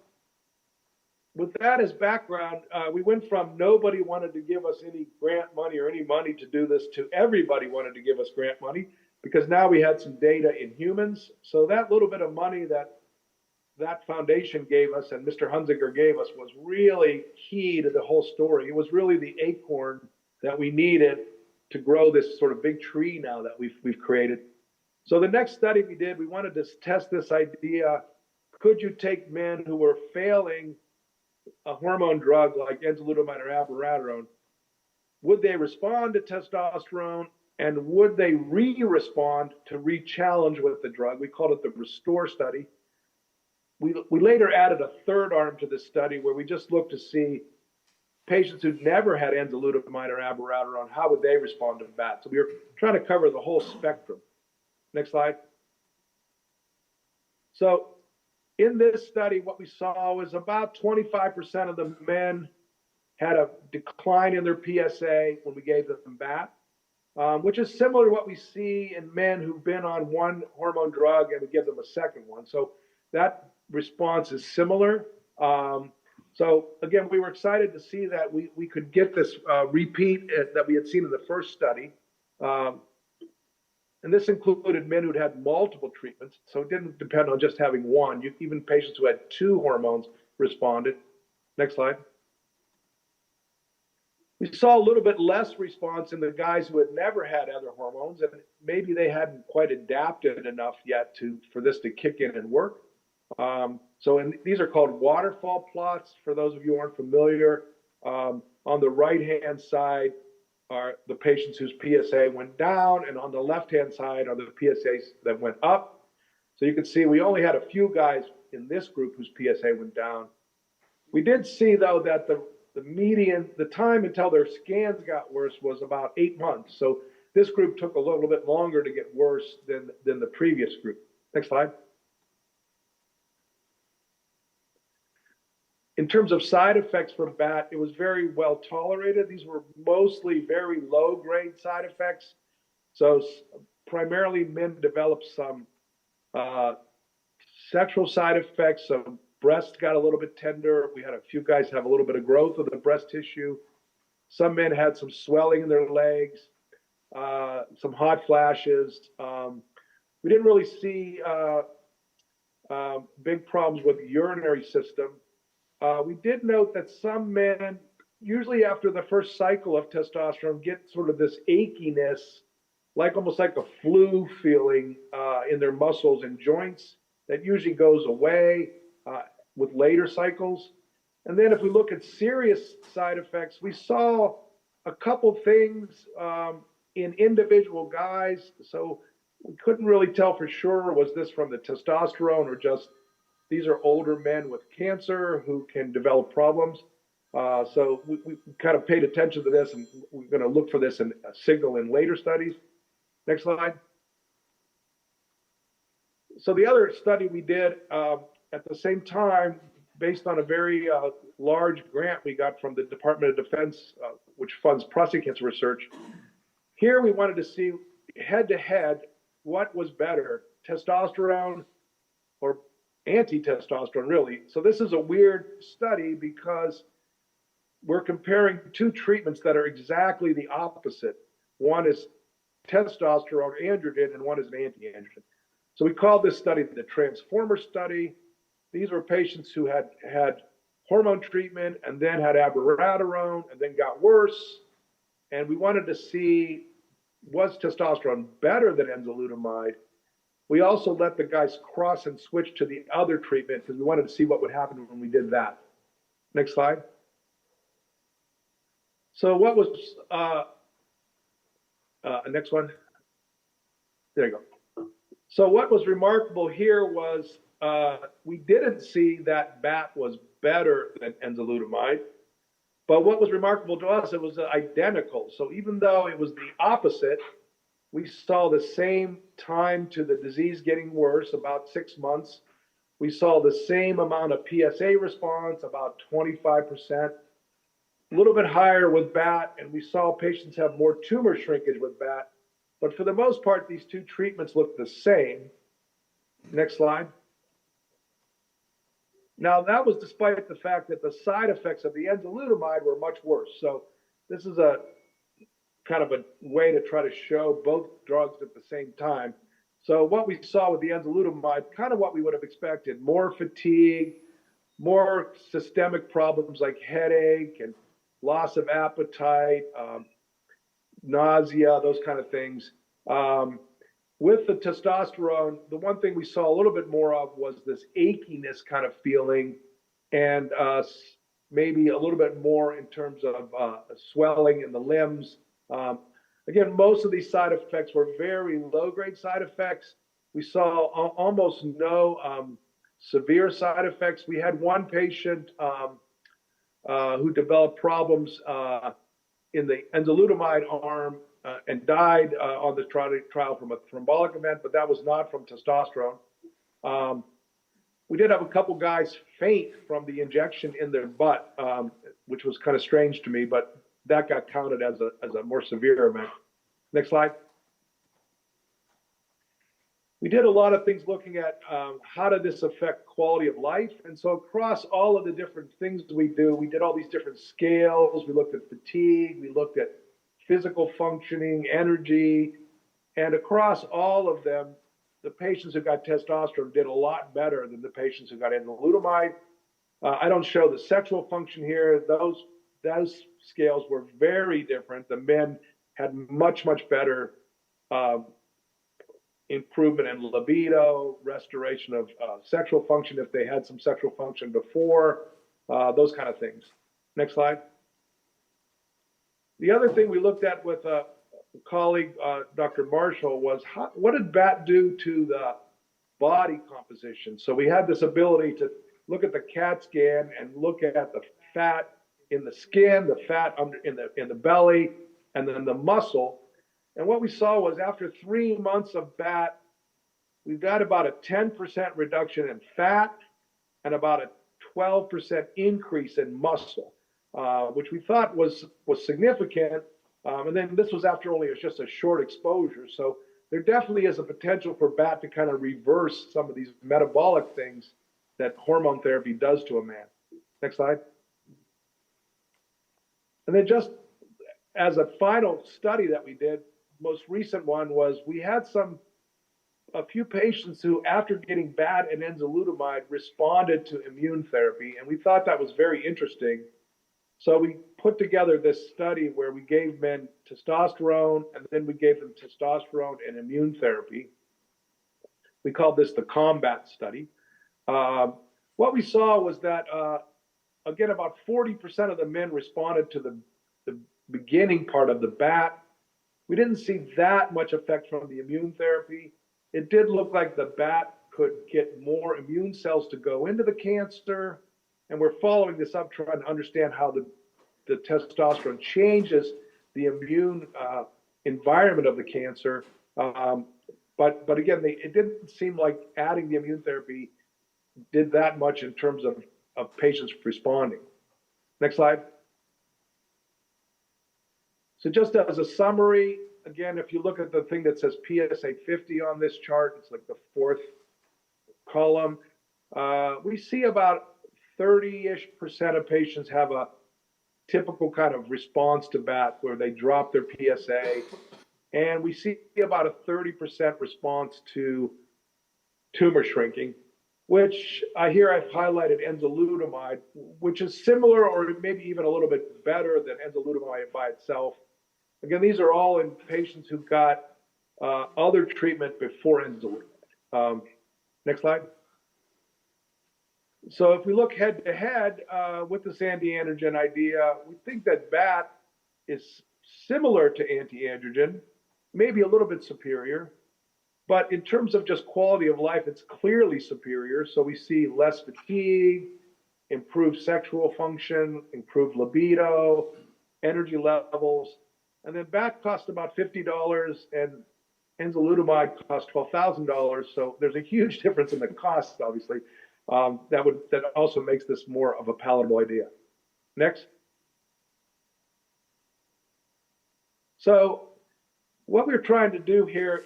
with that as background, we went from nobody wanted to give us any grant money or any money to do this to everybody wanted to give us grant money because now we had some data in humans. So that little bit of money that foundation gave us and Mr. Hunziker gave us was really key to the whole story. It was really the acorn that we needed to grow this sort of big tree now that we've created. So the next study we did, we wanted to test this idea. Could you take men who were failing a hormone drug like enzalutamide or abiraterone? Would they respond to testosterone and would they re-respond to re-challenge with the drug? We called it the RESTORE study. We later added a third arm to this study where we just looked to see patients who'd never had enzalutamide or abiraterone, how would they respond to that? So we were trying to cover the whole spectrum. Next slide. So in this study, what we saw was about 25% of the men had a decline in their PSA when we gave them BAT, which is similar to what we see in men who've been on one hormone drug and we give them a second one. So that response is similar. So again, we were excited to see that we could get this repeat that we had seen in the first study. And this included men who'd had multiple treatments. So it didn't depend on just having one. Even patients who had 2 hormones responded. Next slide. We saw a little bit less response in the guys who had never had other hormones, and maybe they hadn't quite adapted enough yet for this to kick in and work. These are called waterfall plots. For those of you who aren't familiar, on the right-hand side are the patients whose PSA went down, and on the left-hand side are the PSAs that went up. So you can see we only had a few guys in this group whose PSA went down. We did see, though, that the median, the time until their scans got worse was about 8 months. So this group took a little bit longer to get worse than the previous group. Next slide. In terms of side effects from BAT, it was very well tolerated. These were mostly very low-grade side effects. So primarily men developed some Sexual side effects, so breasts got a little bit tender. We had a few guys have a little bit of growth of the breast tissue. Some men had some swelling in their legs, some hot flashes. We didn't really see big problems with the urinary system. We did note that some men, usually after the first cycle of testosterone, get sort of this achiness, like almost like a flu feeling in their muscles and joints that usually goes away with later cycles. And then if we look at serious side effects, we saw a couple things in individual guys. So we couldn't really tell for sure, was this from the testosterone or just these are older men with cancer who can develop problems. So we kind of paid attention to this, and we're going to look for this in a signal in later studies. Next slide. So the other study we did at the same time, based on a very large grant we got from the Department of Defense, which funds prostate cancer research. Here we wanted to see head-to-head what was better, testosterone or anti-testosterone, really. So this is a weird study because we're comparing two treatments that are exactly the opposite. One is testosterone androgen, and one is an anti-androgen. So we called this study the Transformer study. These were patients who had hormone treatment and then had abiraterone and then got worse. And we wanted to see, was testosterone better than enzalutamide? We also let the guys cross and switch to the other treatment because we wanted to see what would happen when we did that. Next slide. So what was, next one. There you go. So what was remarkable here was we didn't see that BAT was better than enzalutamide. But what was remarkable to us, it was identical. So even though it was the opposite, we saw the same time to the disease getting worse, about 6 months. We saw the same amount of PSA response, about 25%, a little bit higher with BAT, and we saw patients have more tumor shrinkage with BAT. But for the most part, these two treatments look the same. Next slide. Now, that was despite the fact that the side effects of the enzalutamide were much worse. So this is a kind of a way to try to show both drugs at the same time. So what we saw with the enzalutamide, kind of what we would have expected, more fatigue, more systemic problems like headache and loss of appetite, nausea, those kind of things. With the testosterone, the one thing we saw a little bit more of was this achiness kind of feeling, and maybe a little bit more in terms of swelling in the limbs. Again, most of these side effects were very low-grade side effects. We saw almost no severe side effects. We had one patient who developed problems in the enzalutamide arm and died on the trial from a thrombotic event, but that was not from testosterone. We did have a couple guys faint from the injection in their butt, which was kind of strange to me, but that got counted as a more severe event. Next slide. We did a lot of things looking at how did this affect quality of life. And so across all of the different things we do, we did all these different scales. We looked at fatigue, we looked at physical functioning, energy, and across all of them, the patients who got testosterone did a lot better than the patients who got enzalutamide. I don't show the sexual function here. Those scales were very different. The men had much, much better improvement in libido, restoration of sexual function if they had some sexual function before, those kind of things. Next slide. The other thing we looked at with a colleague, Dr. Marshall, was what did BAT do to the body composition? So we had this ability to look at the CAT scan and look at the fat in the skin, the fat in the belly, and then the muscle. And what we saw was after 3 months of BAT, we got about a 10% reduction in fat and about a 12% increase in muscle, which we thought was significant. And then this was after only just a short exposure. So there definitely is a potential for BAT to kind of reverse some of these metabolic things that hormone therapy does to a man. Next slide. And then just as a final study that we did, most recent one was we had a few patients who, after getting BAT and enzalutamide, responded to immune therapy, and we thought that was very interesting. So we put together this study where we gave men testosterone, and then we gave them testosterone and immune therapy. We called this the combat study. What we saw was that, again, about 40% of the men responded to the beginning part of the BAT. We didn't see that much effect from the immune therapy. It did look like the BAT could get more immune cells to go into the cancer, and we're following this up, trying to understand how the testosterone changes the immune environment of the cancer. But again, it didn't seem like adding the immune therapy did that much in terms of patients responding. Next slide. So just as a summary, again, if you look at the thing that says PSA 50 on this chart, it's like the fourth column. We see about 30-ish% of patients have a typical kind of response to BAT where they drop their PSA. And we see about a 30% response to tumor shrinking, which I've highlighted enzalutamide, which is similar or maybe even a little bit better than enzalutamide by itself. Again, these are all in patients who got other treatment before enzalutamide. Next slide. So if we look head to head with this anti-androgen idea, we think that BAT is similar to anti-androgen, maybe a little bit superior, but in terms of just quality of life, it's clearly superior. So we see less fatigue, improved sexual function, improved libido, energy levels. And then BAT cost about $50 and enzalutamide cost $12,000. So there's a huge difference in the cost, obviously. That also makes this more of a palatable idea. Next. So what we're trying to do here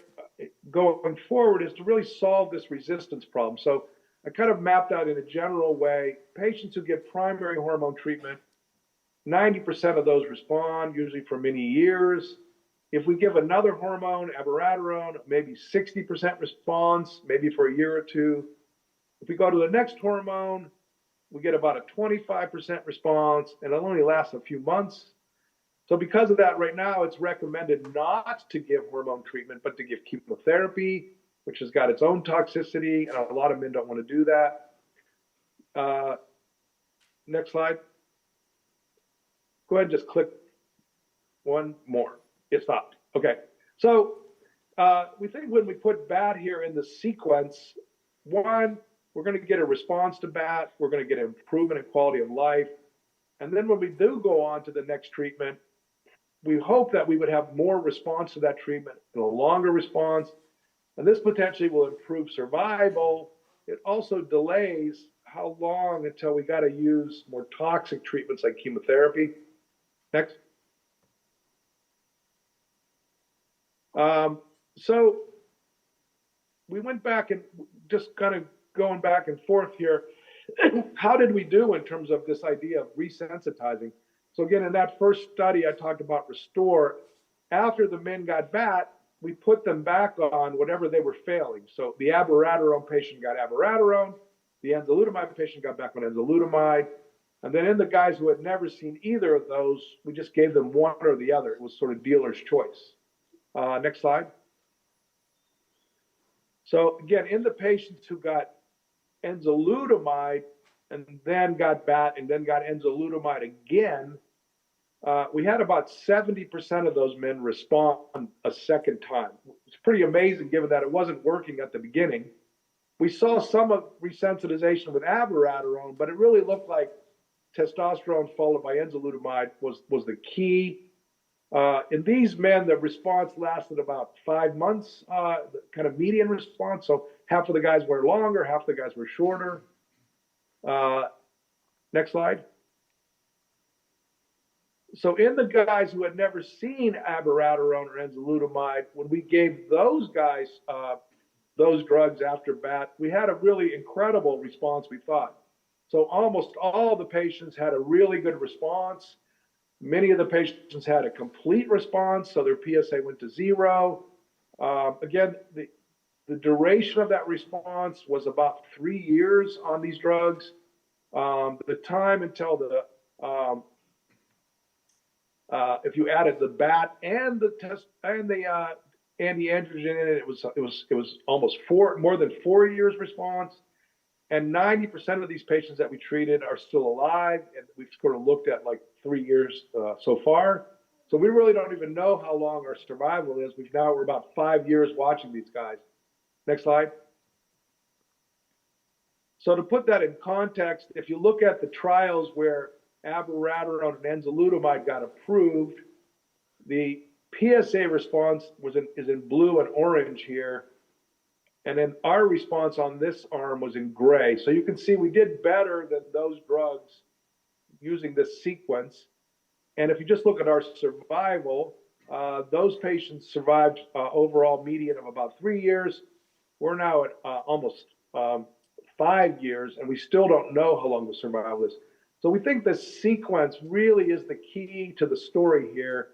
going forward is to really solve this resistance problem. So I kind of mapped out in a general way, patients who get primary hormone treatment, 90% of those respond, usually for many years. If we give another hormone, abiraterone, maybe 60% response, maybe for a year or two. If we go to the next hormone, we get about a 25% response, and it only lasts a few months. So because of that, right now, it's recommended not to give hormone treatment, but to give chemotherapy, which has got its own toxicity, and a lot of men don't want to do that. Next slide. Go ahead and just click one more. It stopped. Okay. So we think when we put BAT here in the sequence, one, we're going to get a response to BAT. We're going to get an improvement in quality of life. And then when we do go on to the next treatment, we hope that we would have more response to that treatment and a longer response. And this potentially will improve survival. It also delays how long until we got to use more toxic treatments like chemotherapy. Next. So we went back and just kind of going back and forth here. How did we do in terms of this idea of resensitizing? So again, in that first study, I talked about Restore. After the men got BAT, we put them back on whatever they were failing. So the abiraterone patient got abiraterone. The enzalutamide patient got back on enzalutamide. And then in the guys who had never seen either of those, we just gave them one or the other. It was sort of dealer's choice. Next slide. So again, in the patients who got enzalutamide and then got BAT and then got enzalutamide again, we had about 70% of those men respond a second time. It's pretty amazing given that it wasn't working at the beginning. We saw some of resensitization with abiraterone, but it really looked like testosterone followed by enzalutamide was the key. In these men, the response lasted about 5 months, kind of median response. So half of the guys were longer, half the guys were shorter. Next slide. So in the guys who had never seen abiraterone or enzalutamide, when we gave those guys those drugs after BAT, we had a really incredible response, we thought. So almost all the patients had a really good response. Many of the patients had a complete response, so their PSA went to 0. Again, the duration of that response was about 3 years on these drugs. The time until the if you added the BAT and the test and the anti-androgen in it, it was almost more than 4 years response. And 90% of these patients that we treated are still alive, and we've sort of looked at like 3 years so far. So we really don't even know how long our survival is. We're about 5 years watching these guys. Next slide. So to put that in context, if you look at the trials where abiraterone and enzalutamide got approved, the PSA response is in blue and orange here. And then our response on this arm was in gray. So you can see we did better than those drugs using this sequence. And if you just look at our survival, those patients survived overall median of about 3 years. We're now at almost 5 years, and we still don't know how long the survival is. So we think this sequence really is the key to the story here,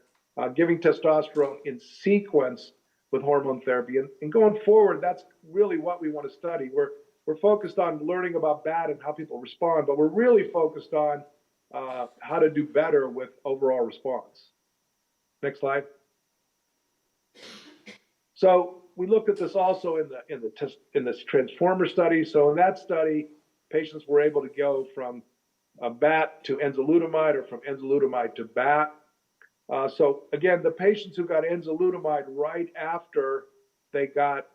giving testosterone in sequence with hormone therapy. And going forward, that's really what we want to study. We're focused on learning about BAT and how people respond, but we're really focused on how to do better with overall response. Next slide. So we looked at this also in this transformer study. So in that study, patients were able to go from BAT to enzalutamide or from enzalutamide to BAT. So again, the patients who got enzalutamide right after they got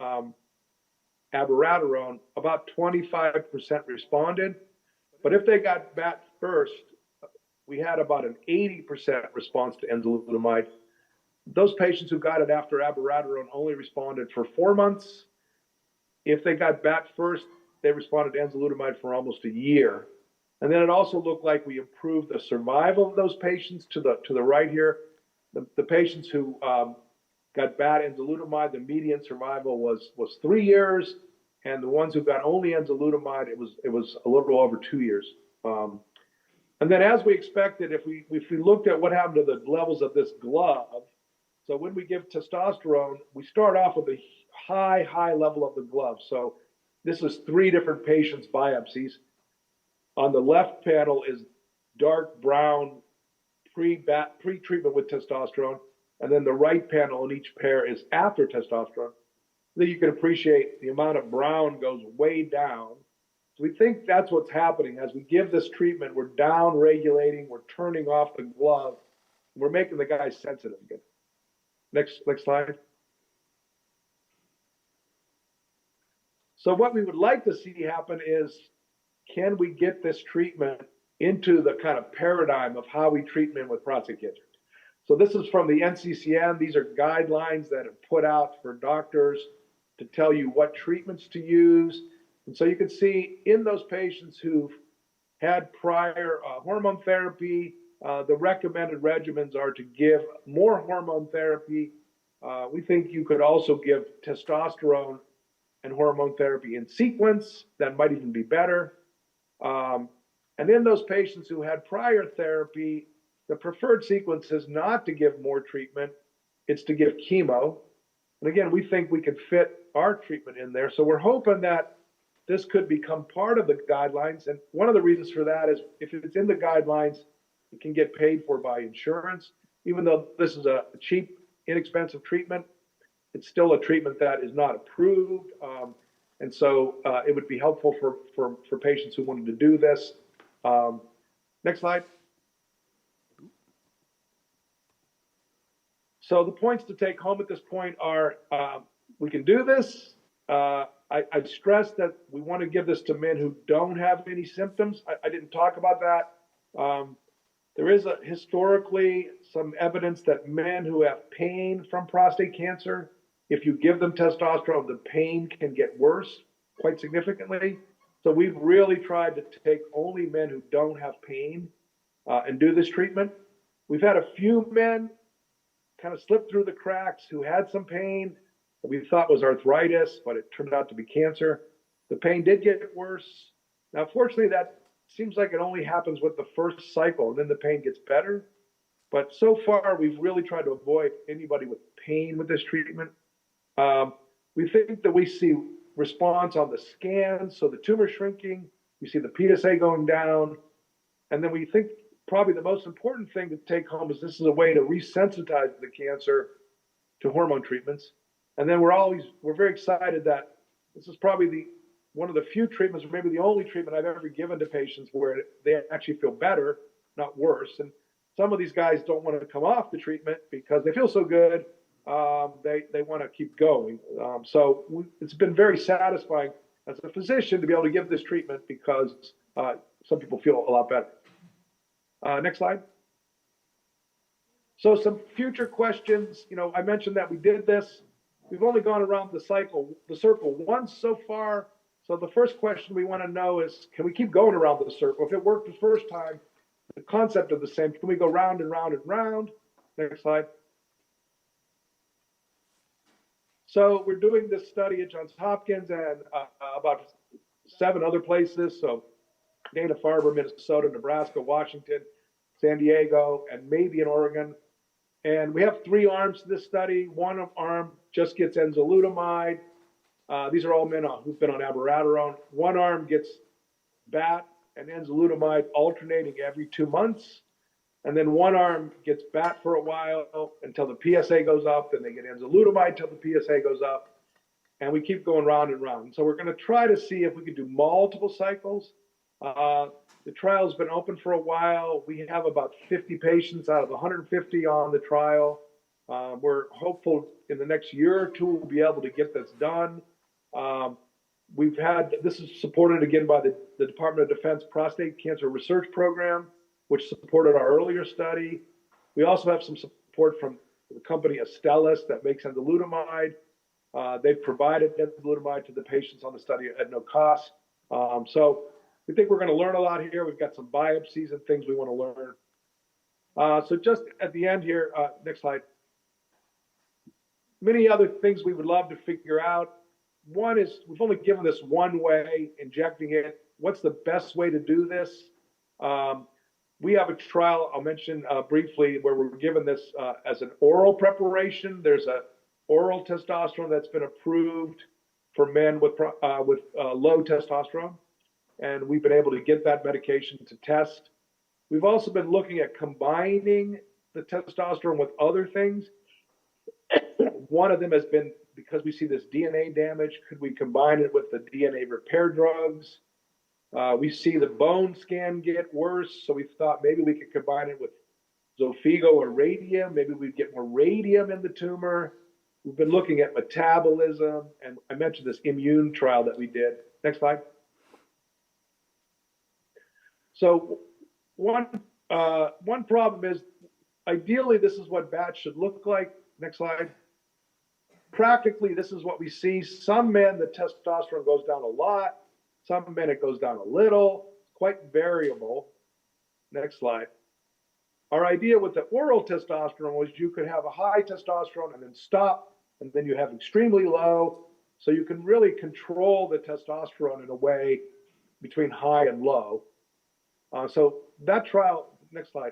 abiraterone, about 25% responded. But if they got BAT first, we had about an 80% response to enzalutamide. Those patients who got it after abiraterone only responded for 4 months. If they got BAT first, they responded to enzalutamide for almost a year. And then it also looked like we improved the survival of those patients to the right here. The patients who got BAT enzalutamide, the median survival was 3 years, and the ones who got only enzalutamide, it was a little over 2 years. And then, as we expected, if we looked at what happened to the levels of this glove, so when we give testosterone, we start off with a high level of the glove. So this is 3 different patients' biopsies. On the left panel is dark brown pre-treatment with testosterone, and then the right panel in each pair is after testosterone. Then you can appreciate the amount of brown goes way down. So we think that's what's happening. As we give this treatment, we're down regulating, we're turning off the glove, we're making the guy sensitive again. Next slide. So what we would like to see happen is, can we get this treatment into the kind of paradigm of how we treat men with prostate cancer? So this is from the NCCN. These are guidelines that are put out for doctors to tell you what treatments to use. And so you can see in those patients who've had prior hormone therapy, the recommended regimens are to give more hormone therapy. We think you could also give testosterone and hormone therapy in sequence. That might even be better. And in those patients who had prior therapy, the preferred sequence is not to give more treatment, it's to give chemo. And again, we think we could fit our treatment in there. So we're hoping that this could become part of the guidelines. And one of the reasons for that is if it's in the guidelines, it can get paid for by insurance. Even though this is a cheap, inexpensive treatment, it's still a treatment that is not approved. And so it would be helpful for patients who wanted to do this. Next slide. So the points to take home at this point are we can do this. I'd stress that we want to give this to men who don't have any symptoms. I didn't talk about that. There is historically some evidence that men who have pain from prostate cancer, if you give them testosterone, the pain can get worse quite significantly. So we've really tried to take only men who don't have pain and do this treatment. We've had a few men kind of slip through the cracks who had some pain that we thought was arthritis, but it turned out to be cancer. The pain did get worse. Now, fortunately, that seems like it only happens with the first cycle, and then the pain gets better. But so far, we've really tried to avoid anybody with pain with this treatment. We think that we see response on the scan, so the tumor shrinking, we see the PSA going down, and then we think probably the most important thing to take home is this is a way to resensitize the cancer to hormone treatments. And then we're very excited that this is probably one of the few treatments, or maybe the only treatment I've ever given to patients where they actually feel better, not worse. And some of these guys don't want to come off the treatment because they feel so good. They want to keep going. It's been very satisfying as a physician to be able to give this treatment because some people feel a lot better. Next slide. So some future questions. I mentioned that we did this. We've only gone around the circle once so far. So the first question we want to know is, can we keep going around the circle? If it worked the first time, the concept of the same, can we go round and round and round? Next slide. So we're doing this study at Johns Hopkins and about 7 other places. So Dana-Farber, Minnesota, Nebraska, Washington, San Diego, and maybe in Oregon. And we have 3 arms to this study. One arm just gets enzalutamide. These are all men who've been on abiraterone. One arm gets BAT and enzalutamide alternating every 2 months. And then one arm gets BAT for a while until the PSA goes up. Then they get enzalutamide until the PSA goes up. And we keep going round and round. So we're going to try to see if we can do multiple cycles. The trial's been open for a while. We have about 50 patients out of 150 on the trial. We're hopeful in the next year or 2 we'll be able to get this done. This is supported again by the Department of Defense Prostate Cancer Research Program, which supported our earlier study. We also have some support from the company Astellas that makes enzalutamide. They've provided enzalutamide to the patients on the study at no cost. So we think we're going to learn a lot here. We've got some biopsies and things we want to learn. So just at the end here, next slide. Many other things we would love to figure out. One is we've only given this one way, injecting it. What's the best way to do this? We have a trial I'll mention briefly where we're given this as an oral preparation. There's an oral testosterone that's been approved for men with low testosterone. And we've been able to get that medication to test. We've also been looking at combining the testosterone with other things. One of them has been, because we see this DNA damage, could we combine it with the DNA repair drugs? We see the bone scan get worse, so we thought maybe we could combine it with Xofigo or radium. Maybe we'd get more radium in the tumor. We've been looking at metabolism, and I mentioned this immune trial that we did. Next slide. So one problem is, ideally, this is what BAT should look like. Next slide. Practically, this is what we see. Some men, the testosterone goes down a lot. Some men, it goes down a little. Quite variable. Next slide. Our idea with the oral testosterone was you could have a high testosterone and then stop, and then you have extremely low. So you can really control the testosterone in a way between high and low. So that trial, next slide,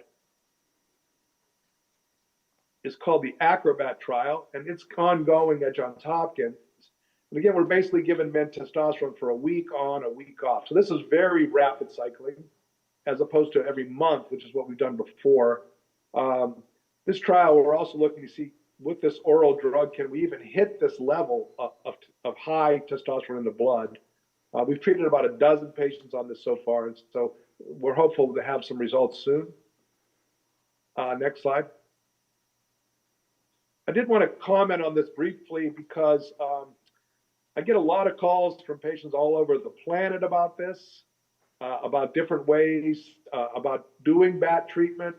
is called the Acrobat trial, and it's ongoing at Johns Hopkins. And again, we're basically giving men testosterone for a week on, a week off. So this is very rapid cycling, as opposed to every month, which is what we've done before. This trial, we're also looking to see, with this oral drug, can we even hit this level of high testosterone in the blood? We've treated about a dozen patients on this so far, and so we're hopeful to have some results soon. Next slide. I did want to comment on this briefly because I get a lot of calls from patients all over the planet about this, about different ways, about doing BAT treatment.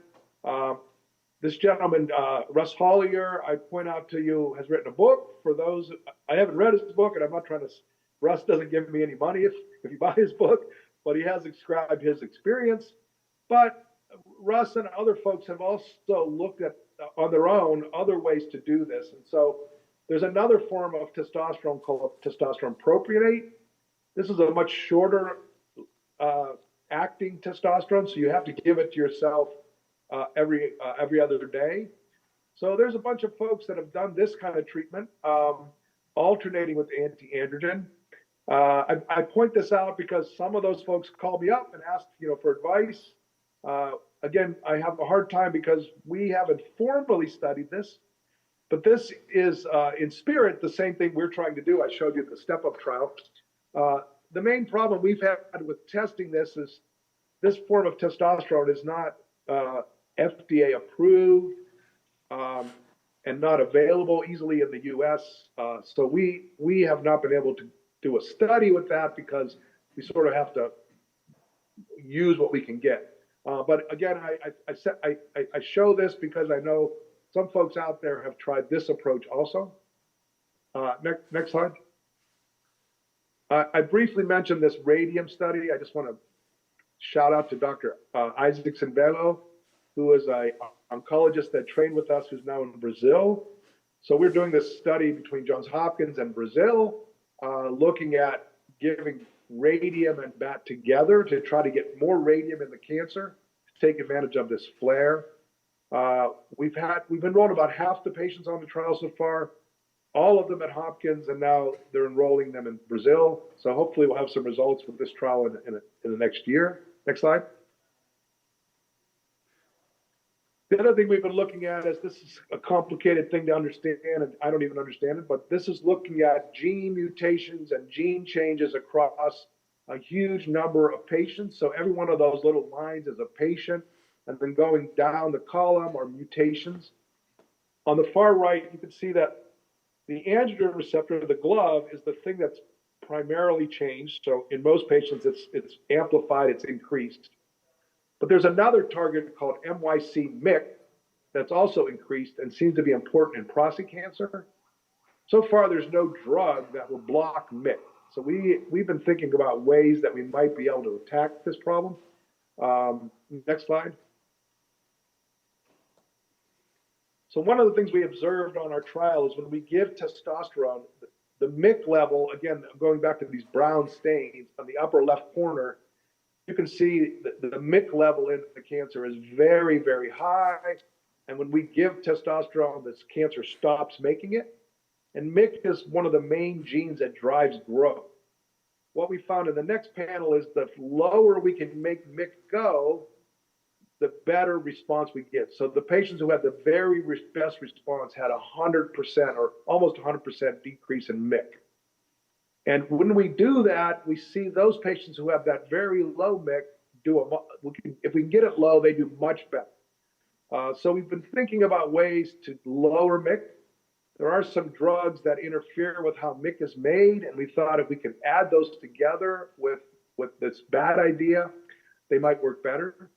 This gentleman, Russ Hollier, I point out to you, has written a book. For those, I haven't read his book, and I'm not trying to, Russ doesn't give me any money if you buy his book, but he has described his experience. But Russ and other folks have also looked at, on their own, other ways to do this. And so there's another form of testosterone called testosterone propionate. This is a much shorter acting testosterone, so you have to give it to yourself every other day. So there's a bunch of folks that have done this kind of treatment, alternating with anti-androgen. I point this out because some of those folks call me up and ask, for advice. Again, I have a hard time because we haven't formally studied this, but this is in spirit the same thing we're trying to do. I showed you the step-up trial. The main problem we've had with testing this is this form of testosterone is not FDA approved and not available easily in the US. So we have not been able to do a study with that because we sort of have to use what we can get. But again, I show this because I know some folks out there have tried this approach also. Next slide. I briefly mentioned this radium study. I just want to shout out to Dr. Isaacson Bello, who is an oncologist that trained with us, who's now in Brazil. So we're doing this study between Johns Hopkins and Brazil, looking at giving radium and BAT together to try to get more radium in the cancer, to take advantage of this flare. We've enrolled about half the patients on the trial so far, all of them at Hopkins, and now they're enrolling them in Brazil. So hopefully we'll have some results with this trial in the next year. Next slide. The other thing we've been looking at is, this is a complicated thing to understand, and I don't even understand it, but this is looking at gene mutations and gene changes across a huge number of patients. So every one of those little lines is a patient, and then going down the column are mutations. On the far right, you can see that the androgen receptor, the glove, is the thing that's primarily changed. So in most patients, it's amplified, it's increased. But there's another target called MYC-MYC that's also increased and seems to be important in prostate cancer. So far, there's no drug that will block MYC. So we've been thinking about ways that we might be able to attack this problem. Next slide. So one of the things we observed on our trial is when we give testosterone, the MYC level, again, going back to these brown stains on the upper left corner, you can see the MYC level in the cancer is very, very high. And when we give testosterone, this cancer stops making it. And MYC is one of the main genes that drives growth. What we found in the next panel is the lower we can make MYC go, the better response we get. So the patients who had the very best response had 100% or almost 100% decrease in MYC. And when we do that, we see those patients who have that very low MYC if we can get it low, they do much better. So we've been thinking about ways to lower MYC. There are some drugs that interfere with how MYC is made, and we thought if we could add those together with this bad idea, they might work better.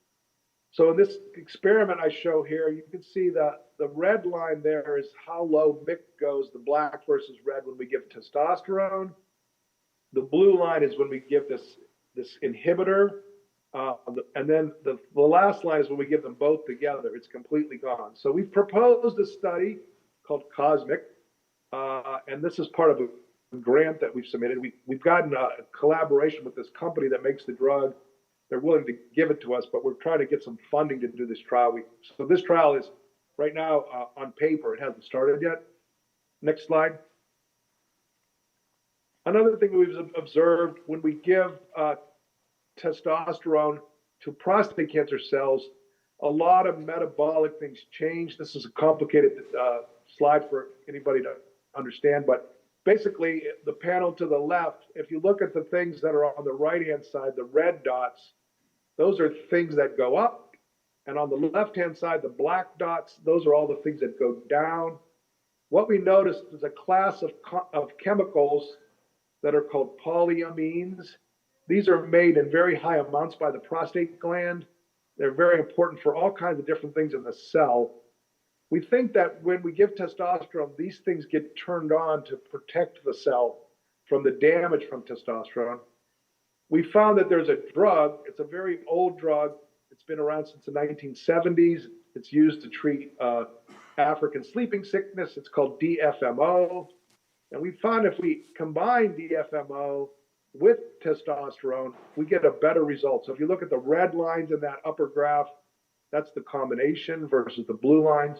So in this experiment I show here, you can see that the red line there is how low MYC goes, the black versus red when we give testosterone. The blue line is when we give this inhibitor. And then the last line is when we give them both together. It's completely gone. So we've proposed a study called COSMIC. And this is part of a grant that we've submitted. We've gotten a collaboration with this company that makes the drug. They're willing to give it to us, but we're trying to get some funding to do this trial. So this trial is right now on paper. It hasn't started yet. Next slide. Another thing we've observed when we give testosterone to prostate cancer cells, a lot of metabolic things change. This is a complicated slide for anybody to understand, but basically the panel to the left, if you look at the things that are on the right-hand side, the red dots, those are things that go up. And on the left-hand side, the black dots, those are all the things that go down. What we noticed is a class of chemicals that are called polyamines. These are made in very high amounts by the prostate gland. They're very important for all kinds of different things in the cell. We think that when we give testosterone, these things get turned on to protect the cell from the damage from testosterone. We found that there's a drug, it's a very old drug, It's been around since the 1970s. It's used to treat African sleeping sickness. It's called DFMO. And we found if we combine DFMO with testosterone, we get a better result. So if you look at the red lines in that upper graph, that's the combination versus the blue lines.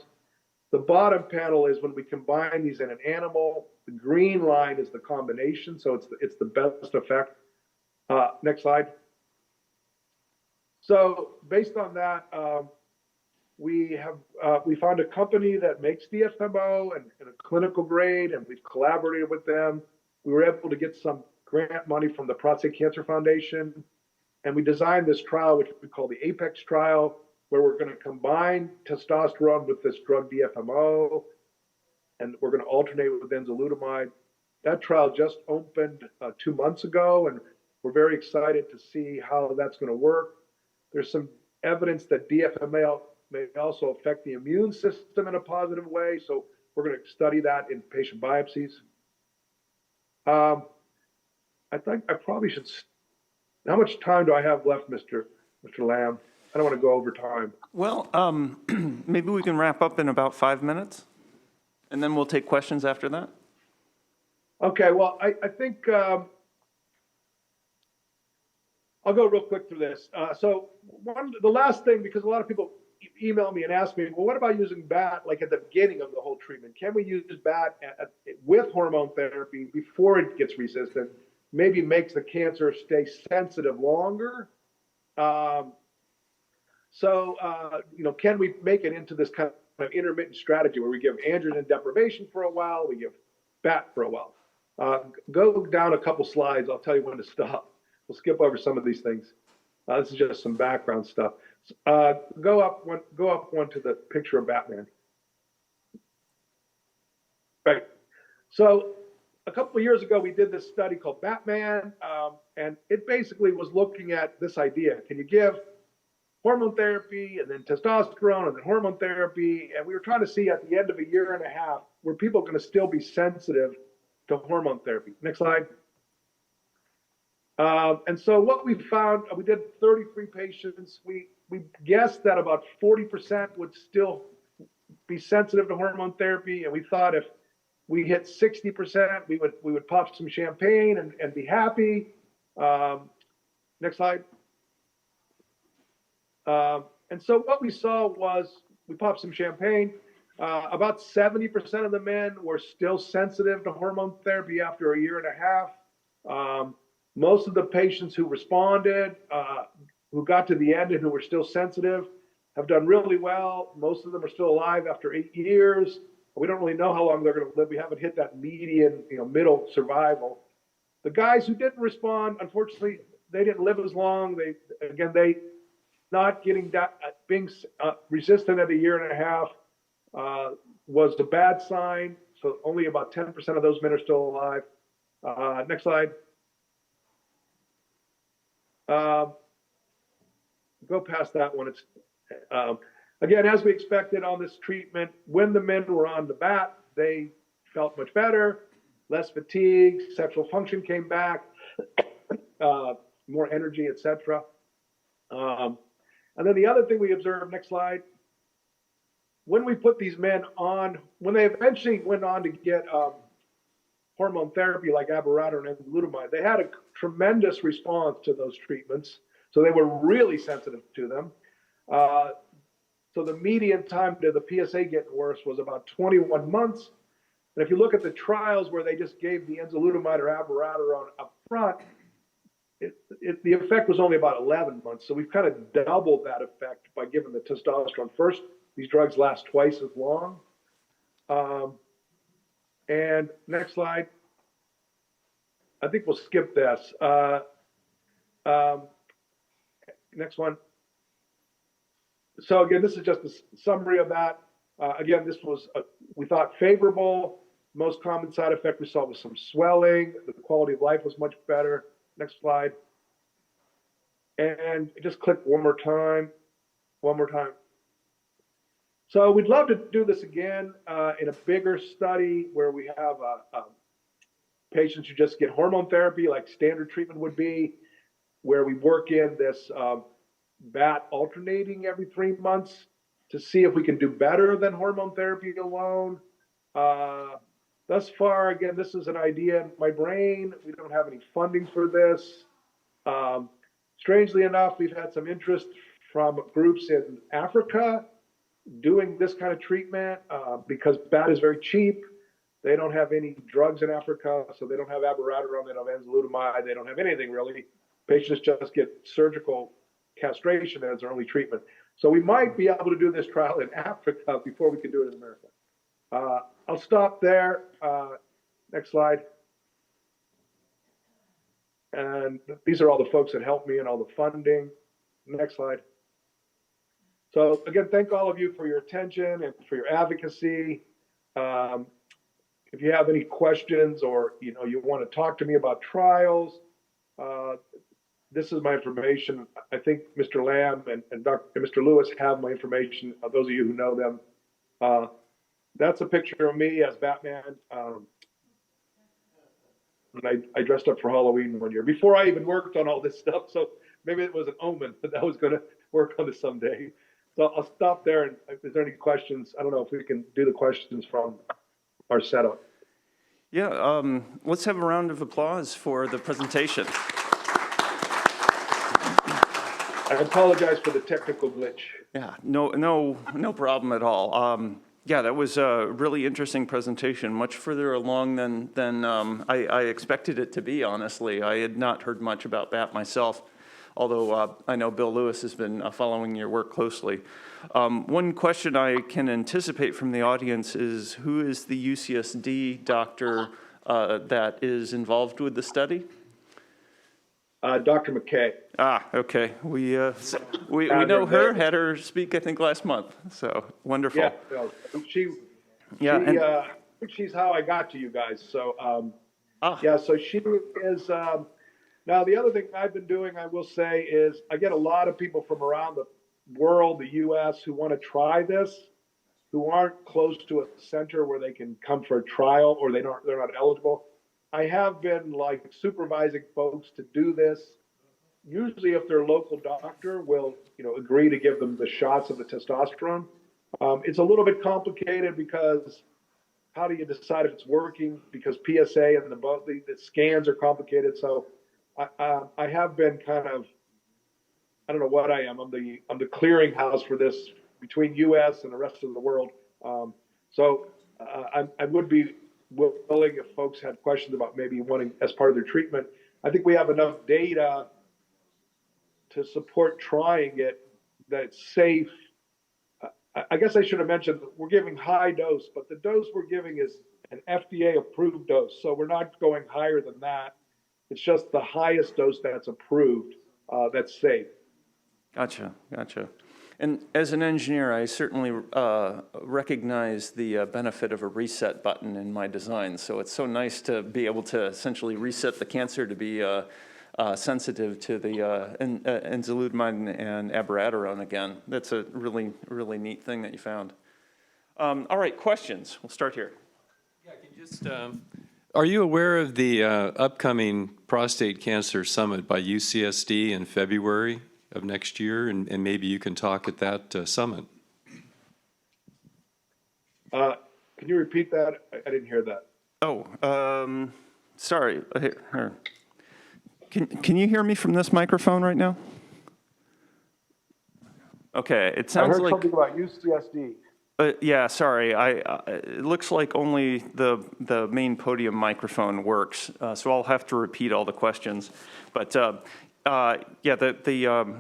The bottom panel is when we combine these in an animal. The green line is the combination, so it's the best effect. Next slide. So based on that, we found a company that makes DFMO and a clinical grade, and we've collaborated with them. We were able to get some grant money from the Prostate Cancer Foundation, and we designed this trial, which we call the APEX trial, where we're going to combine testosterone with this drug DFMO, and we're going to alternate with enzalutamide. That trial just opened 2 months ago, and we're very excited to see how that's going to work. There's some evidence that DFMO may also affect the immune system in a positive way, so we're going to study that in patient biopsies. I think I probably should. How much time do I have left, Mr. Lamb? I don't want to go over time. Well, maybe we can wrap up in about 5 minutes, and then we'll take questions after that. Okay, well, I think I'll go real quick through this. So the last thing, because a lot of people email me and ask me, well, what about using BAT like at the beginning of the whole treatment? Can we use BAT with hormone therapy before it gets resistant? Maybe makes the cancer stay sensitive longer. Can we make it into this kind of intermittent strategy where we give androgen deprivation for a while, we give BAT for a while? Go down a couple slides. I'll tell you when to stop. We'll skip over some of these things. This is just some background stuff. Go up one to the picture of Batman. Right. So a couple of years ago, we did this study called Batman, and it basically was looking at this idea. Can you give hormone therapy and then testosterone and then hormone therapy? And we were trying to see at the end of a year and a half, were people going to still be sensitive to hormone therapy? Next slide. And so what we found, we did 33 patients. We guessed that about 40% would still be sensitive to hormone therapy. And we thought if we hit 60%, we would pop some champagne and be happy. Next slide. And so what we saw was we popped some champagne. About 70% of the men were still sensitive to hormone therapy after a year and a half. Most of the patients who responded, who got to the end and who were still sensitive, have done really well. Most of them are still alive after 8 years. We don't really know how long they're going to live. We haven't hit that median, middle survival. The guys who didn't respond, unfortunately, they didn't live as long. They not getting that, being resistant at a year and a half was a bad sign. So only about 10% of those men are still alive. Next slide. Go past that one. It's again, as we expected on this treatment, when the men were on the BAT, they felt much better, less fatigue, sexual function came back, more energy, etc. And then the other thing we observed, next slide, when we put these men on, when they eventually went on to get hormone therapy like abiraterone and enzalutamide, they had a tremendous response to those treatments. So they were really sensitive to them. So the median time to the PSA getting worse was about 21 months. And if you look at the trials where they just gave the enzalutamide or abiraterone up front, the effect was only about 11 months. So we've kind of doubled that effect by giving the testosterone first. These drugs last twice as long. And next slide. I think we'll skip this. Next one. So again, this is just a summary of that. Again, this was, we thought, favorable. Most common side effect we saw was some swelling. The quality of life was much better. Next slide. And just click one more time. One more time. So we'd love to do this again in a bigger study where we have patients who just get hormone therapy like standard treatment would be, where we work in this bat alternating every 3 months to see if we can do better than hormone therapy alone. Thus far, again, this is an idea in my brain. We don't have any funding for this. Strangely enough, we've had some interest from groups in Africa doing this kind of treatment because bat is very cheap. They don't have any drugs in Africa, so they don't have abiraterone, they don't have enzalutamide, they don't have anything really. Patients just get surgical castration as their only treatment. So we might be able to do this trial in Africa before we can do it in America. I'll stop there. Next slide. And these are all the folks that helped me and all the funding. Next slide. So again, thank all of you for your attention and for your advocacy. If you have any questions or you want to talk to me about trials, this is my information. I think Mr. Lamb and Mr. Lewis have my information. Those of you who know them. That's a picture of me as Batman. And I dressed up for Halloween one year before I even worked on all this stuff. So maybe it was an omen that I was going to work on this someday. So I'll stop there. And if there's any questions, I don't know if we can do the questions from our setup. Yeah, let's have a round of applause for the presentation. I apologize for the technical glitch. Yeah, no problem at all. Yeah, that was a really interesting presentation, much further along than I expected it to be, honestly. I had not heard much about that myself, although I know Bill Lewis has been following your work closely. One question I can anticipate from the audience is, who is the UCSD doctor that is involved with the study? Dr. McKay. Ah, okay. We know her, had her speak, I think, last month. So wonderful. Yeah, no, she's how I got to you guys. So, yeah, so she is, now the other thing I've been doing, I will say, is I get a lot of people from around the world, the US, who want to try this, who aren't close to a center where they can come for a trial or they're not eligible. I have been like supervising folks to do this. Usually if their local doctor will, agree to give them the shots of the testosterone. It's a little bit complicated because how do you decide if it's working? Because PSA and the scans are complicated. So I have been kind of, I don't know what I am. I'm the clearinghouse for this between US and the rest of the world. So I would be willing if folks had questions about maybe wanting as part of their treatment. I think we have enough data to support trying it, that it's safe. I guess I should have mentioned that we're giving high dose, but the dose we're giving is an FDA approved dose. So we're not going higher than that. It's just the highest dose that's approved that's safe. Gotcha. And as an engineer, I certainly recognize the benefit of a reset button in my design. So it's so nice to be able to essentially reset the cancer to be sensitive to the enzalutamide and abiraterone again. That's a really, really neat thing that you found. All right, questions. We'll start here. Yeah, can you just, are you aware of the upcoming prostate cancer summit by UCSD in February of next year, and maybe you can talk at that summit? Can you repeat that? I didn't hear that. Oh, sorry. Here. Can you hear me from this microphone right now? Okay, it sounds I heard like something about UCSD. Yeah, sorry. It looks like only the main podium microphone works, so I'll have to repeat all the questions. But yeah, the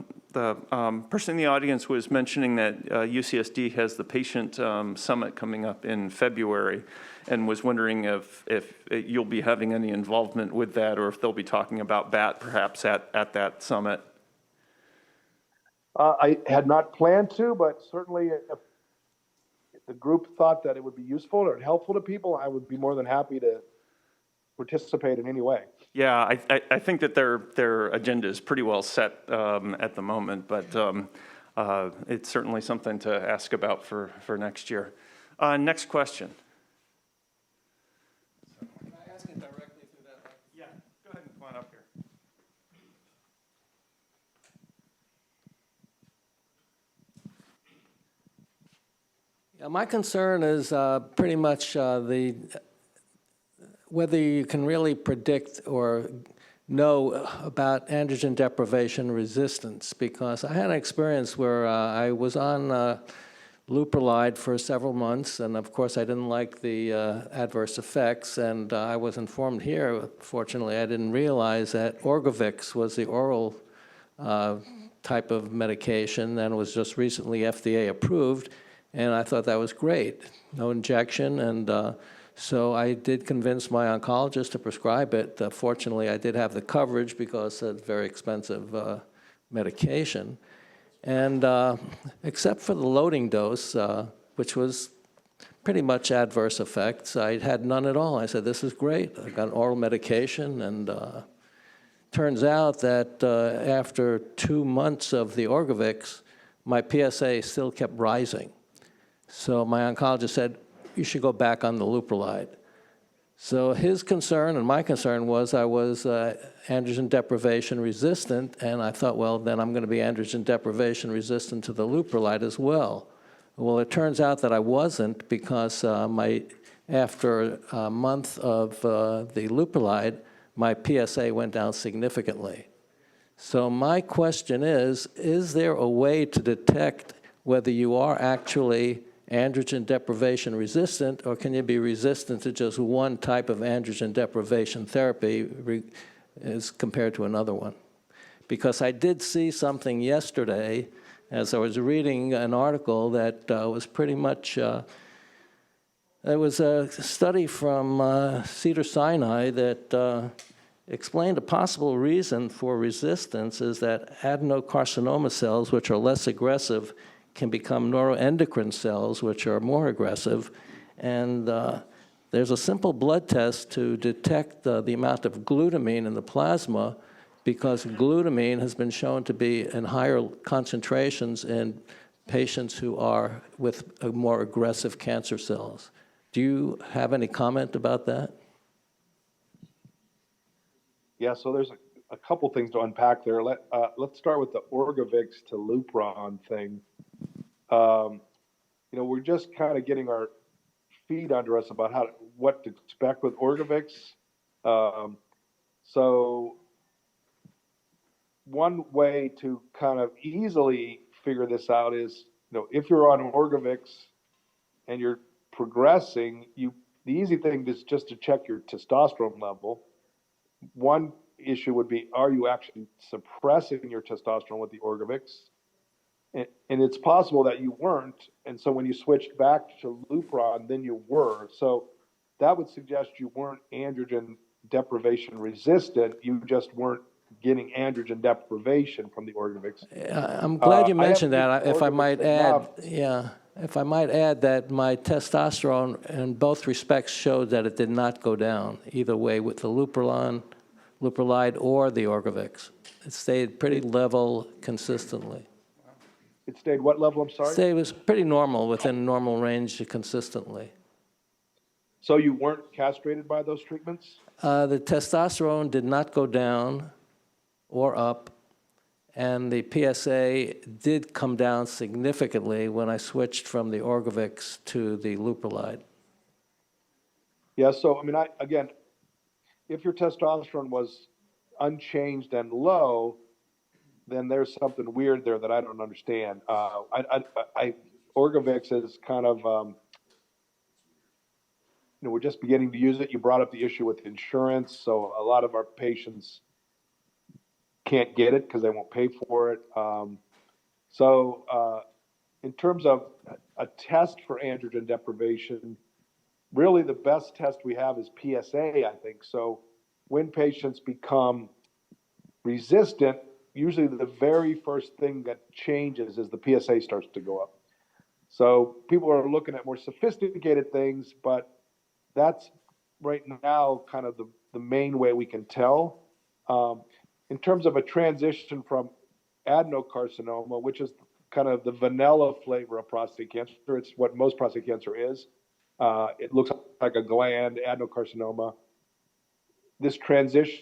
person in the audience was mentioning that UCSD has the patient summit coming up in February, and was wondering if you'll be having any involvement with that, or if they'll be talking about BAT perhaps at that summit. I had not planned to, but certainly if the group thought that it would be useful or helpful to people, I would be more than happy to participate in any way. Yeah, I think that their agenda is pretty well set at the moment, but it's certainly something to ask about for next year. Next question. Can I ask it directly through that? Yeah, go ahead and come on up here. My concern is pretty much whether you can really predict or know about androgen deprivation resistance, because I had an experience where I was on Leuprolide for several months, and of course I didn't like the adverse effects, and I was informed here, fortunately I didn't realize that Orgovix was the oral type of medication and was just recently FDA approved, and I thought that was great, no injection, and so I did convince my oncologist to prescribe it. Fortunately, I did have the coverage because it's very expensive medication. And except for the loading dose, which was pretty much adverse effects, I had none at all. I said, this is great. I got oral medication, and turns out that after 2 months of the Orgovix, my PSA still kept rising. So my oncologist said, you should go back on the Leuprolide. So his concern and my concern was I was androgen deprivation resistant, and I thought, well, then I'm going to be androgen deprivation resistant to the Leuprolide as well. Well, it turns out that I wasn't, because after a month of the Leuprolide, my PSA went down significantly. So my question is there a way to detect whether you are actually androgen deprivation resistant, or can you be resistant to just one type of androgen deprivation therapy as compared to another one? Because I did see something yesterday as I was reading an article that was pretty much, it was a study from Cedars-Sinai that explained a possible reason for resistance is that adenocarcinoma cells, which are less aggressive, can become neuroendocrine cells, which are more aggressive. And there's a simple blood test to detect the amount of glutamine in the plasma, because glutamine has been shown to be in higher concentrations in patients who are with more aggressive cancer cells. Do you have any comment about that? Yeah, so there's a couple things to unpack there. Let's start with the Orgovix to Lupron thing. We're just kind of getting our feet under us about what to expect with Orgovix. So one way to kind of easily figure this out is, if you're on Orgovix and you're progressing, the easy thing is just to check your testosterone level. One issue would be, are you actually suppressing your testosterone with the Orgovix? And it's possible that you weren't, and so when you switched back to Lupron, then you were. So that would suggest you weren't androgen deprivation resistant, you just weren't getting androgen deprivation from the Orgovix. I'm glad you mentioned that. If I might add, if I might add that my testosterone in both respects showed that it did not go down, either way with the Lupron, Leuprolide, or the Orgovix. It stayed pretty level consistently. It stayed what level, I'm sorry? It was pretty normal, within normal range consistently. So you weren't castrated by those treatments? The testosterone did not go down or up, and the PSA did come down significantly when I switched from the Orgovix to the Leuprolide. Yeah, so, again, if your testosterone was unchanged and low, then there's something weird there that I don't understand. Orgovix is kind of, we're just beginning to use it. You brought up the issue with insurance, so a lot of our patients can't get it because they won't pay for it. In terms of a test for androgen deprivation, really the best test we have is PSA, I think. So when patients become resistant, usually the very first thing that changes is the PSA starts to go up. So people are looking at more sophisticated things, but that's right now kind of the main way we can tell. In terms of a transition from adenocarcinoma, which is kind of the vanilla flavor of prostate cancer, it's what most prostate cancer is. It looks like a gland, adenocarcinoma. This transition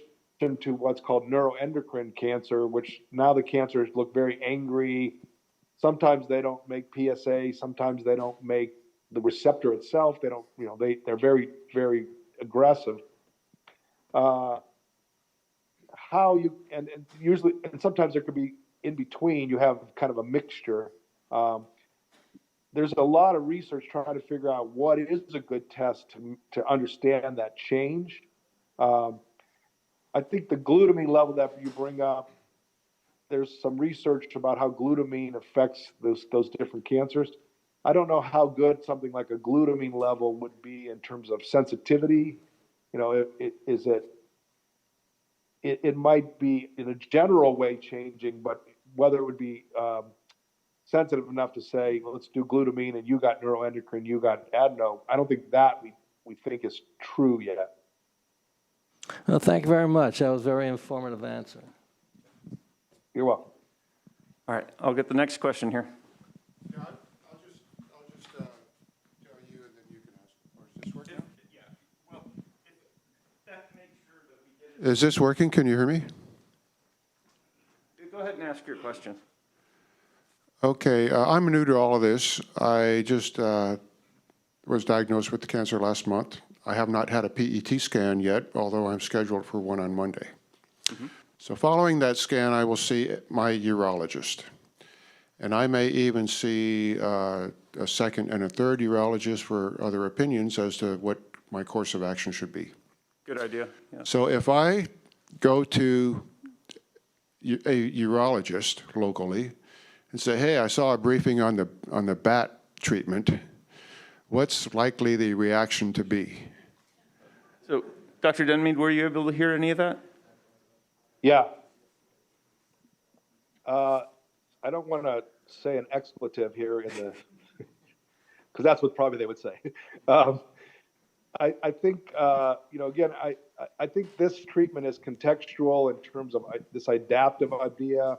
to what's called neuroendocrine cancer, which now the cancers look very angry. Sometimes they don't make PSA, sometimes they don't make the receptor itself. They don't, they're very, very aggressive. How you, and usually, and sometimes there could be in between, you have kind of a mixture. There's a lot of research trying to figure out what is a good test to understand that change. I think the glutamine level that you bring up, there's some research about how glutamine affects those different cancers. I don't know how good something like a glutamine level would be in terms of sensitivity. It might be in a general way changing, but whether it would be sensitive enough to say, well, let's do glutamine and you got neuroendocrine, you got adeno, I don't think that we think is true yet. Well, thank you very much. That was a very informative answer. You're welcome. All right, I'll get the next question here. Yeah, I'll just tell you, and then you can ask. Or is this working? Yeah, well, that makes sure that we get Is this working? Can you hear me? it. Go ahead and ask your question. Okay, I'm new to all of this. I just was diagnosed with the cancer last month. I have not had a PET scan yet, although I'm scheduled for one on Monday. Mm-hmm. So following that scan, I will see my urologist. And I may even see a second and a third urologist for other opinions as to what my course of action should be. Good idea. Yeah. So if I go to a urologist locally and say, hey, I saw a briefing on the BAT treatment, what's likely the reaction to be? So, Dr. Denmeade, were you able to hear any of that? Yeah. I don't want to say an expletive here in the, because that's what probably they would say. I think, again, I think this treatment is contextual in terms of this adaptive idea.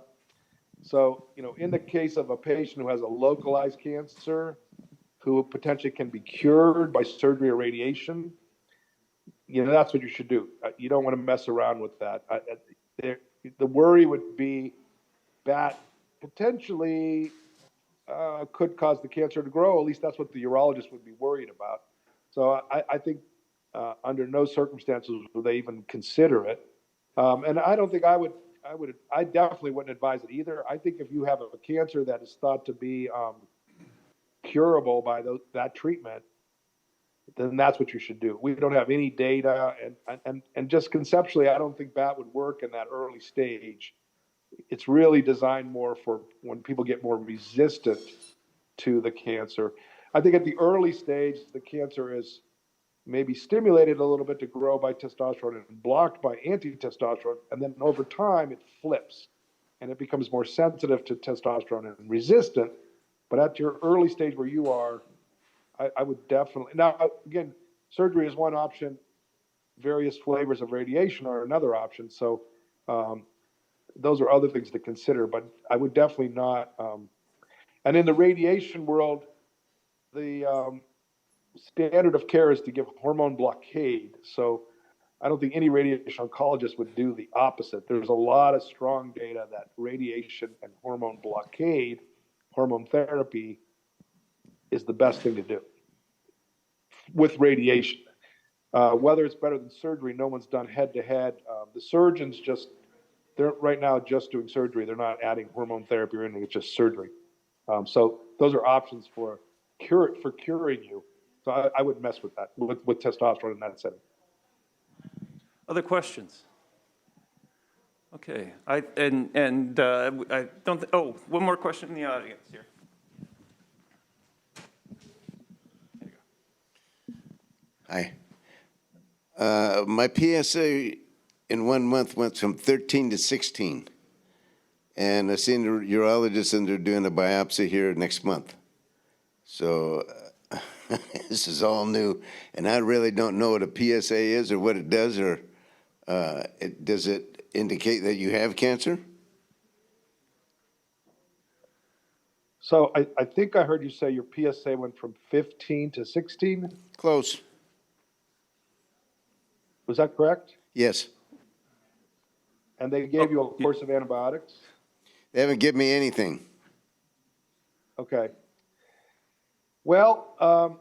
So, in the case of a patient who has a localized cancer, who potentially can be cured by surgery or radiation, that's what you should do. You don't want to mess around with that. The worry would be that potentially could cause the cancer to grow. At least that's what the urologist would be worried about. So I think under no circumstances would they even consider it. And I don't think I definitely wouldn't advise it either. I think if you have a cancer that is thought to be curable by that treatment, then that's what you should do. We don't have any data, and just conceptually, I don't think that would work in that early stage. It's really designed more for when people get more resistant to the cancer. I think at the early stage, the cancer is maybe stimulated a little bit to grow by testosterone and blocked by anti-testosterone, and then over time it flips and it becomes more sensitive to testosterone and resistant. But at your early stage where you are, I would definitely, now again, surgery is one option, various flavors of radiation are another option. So those are other things to consider, but I would definitely not. And in the radiation world, the standard of care is to give hormone blockade. So I don't think any radiation oncologist would do the opposite. There's a lot of strong data that radiation and hormone blockade, hormone therapy, is the best thing to do with radiation. Whether it's better than surgery, no one's done head-to-head. The surgeons they're right now just doing surgery. They're not adding hormone therapy or anything. It's just surgery. So those are options for curing you. So I would mess with that, with testosterone in that setting. Other questions? Okay, I don't, one more question in the audience here. Hi. My PSA in 1 month went from 13 to 16. And I've seen the urologist and they're doing a biopsy here next month. So this is all new. And I really don't know what a PSA is or what it does, or does it indicate that you have cancer? So I think I heard you say your PSA went from 15 to 16? Close. Was that correct? Yes. And they gave you a course of antibiotics? They haven't given me anything. Okay. Well,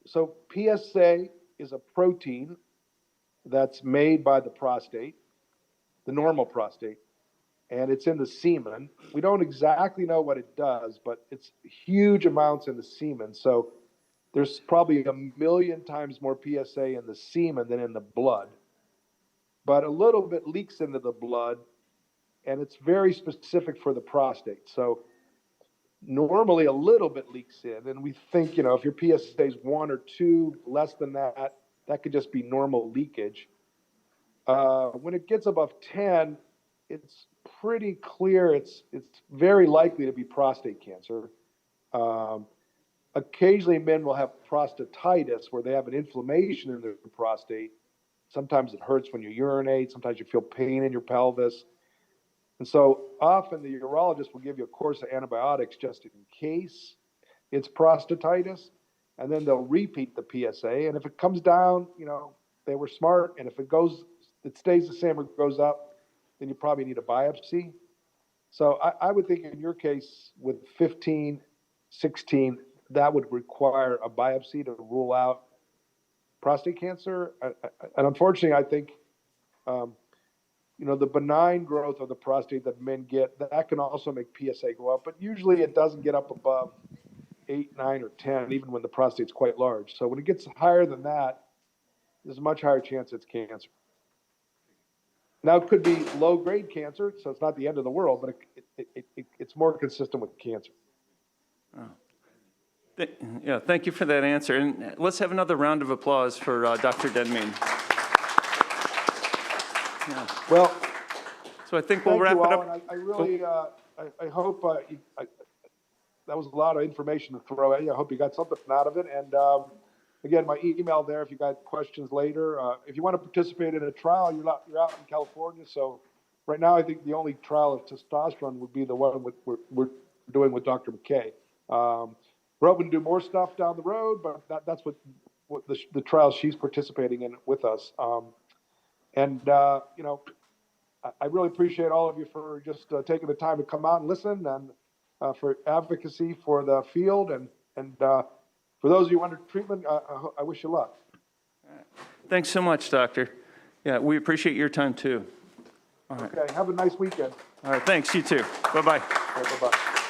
So PSA is a protein that's made by the prostate, the normal prostate, and it's in the semen. We don't exactly know what it does, but it's huge amounts in the semen. So there's probably 1,000,000 times more PSA in the semen than in the blood. But a little bit leaks into the blood, and it's very specific for the prostate. So normally a little bit leaks in, and we think, if your PSA is 1 or 2, less than that, that could just be normal leakage. When it gets above 10, it's pretty clear it's very likely to be prostate cancer. Occasionally men will have prostatitis where they have an inflammation in their prostate. Sometimes it hurts when you urinate. Sometimes you feel pain in your pelvis. And so often the urologist will give you a course of antibiotics just in case it's prostatitis, and then they'll repeat the PSA. And if it comes down, they were smart. And if it stays the same or goes up, then you probably need a biopsy. So I would think in your case with 15, 16, that would require a biopsy to rule out prostate cancer. And unfortunately, I think, the benign growth of the prostate that men get, that can also make PSA go up. But usually it doesn't get up above 8, 9, or 10, even when the prostate's quite large. So when it gets higher than that, there's a much higher chance it's cancer. Now, it could be low-grade cancer, so it's not the end of the world, but it's more consistent with cancer. Yeah, thank you for that answer. And let's have another round of applause for Dr. Denmeade. Yeah. Well, so I think we'll thank wrap you it all, up. and I really, I hope that was a lot of information to throw at you. I hope you got something out of it. And again, my email there if you got questions later. If you want to participate in a trial, you're out in California. So right now, I think the only trial of testosterone would be the one we're doing with Dr. McKay. We're hoping to do more stuff down the road, but that's what the trial she's participating in with us. I really appreciate all of you for just taking the time to come out and listen, and for advocacy for the field, and for those of you under treatment, I wish you luck. Thanks so much, Doctor. Yeah, we appreciate your time too. All right. Okay, have a nice weekend. All right, thanks. You too. Bye-bye. Okay, bye-bye.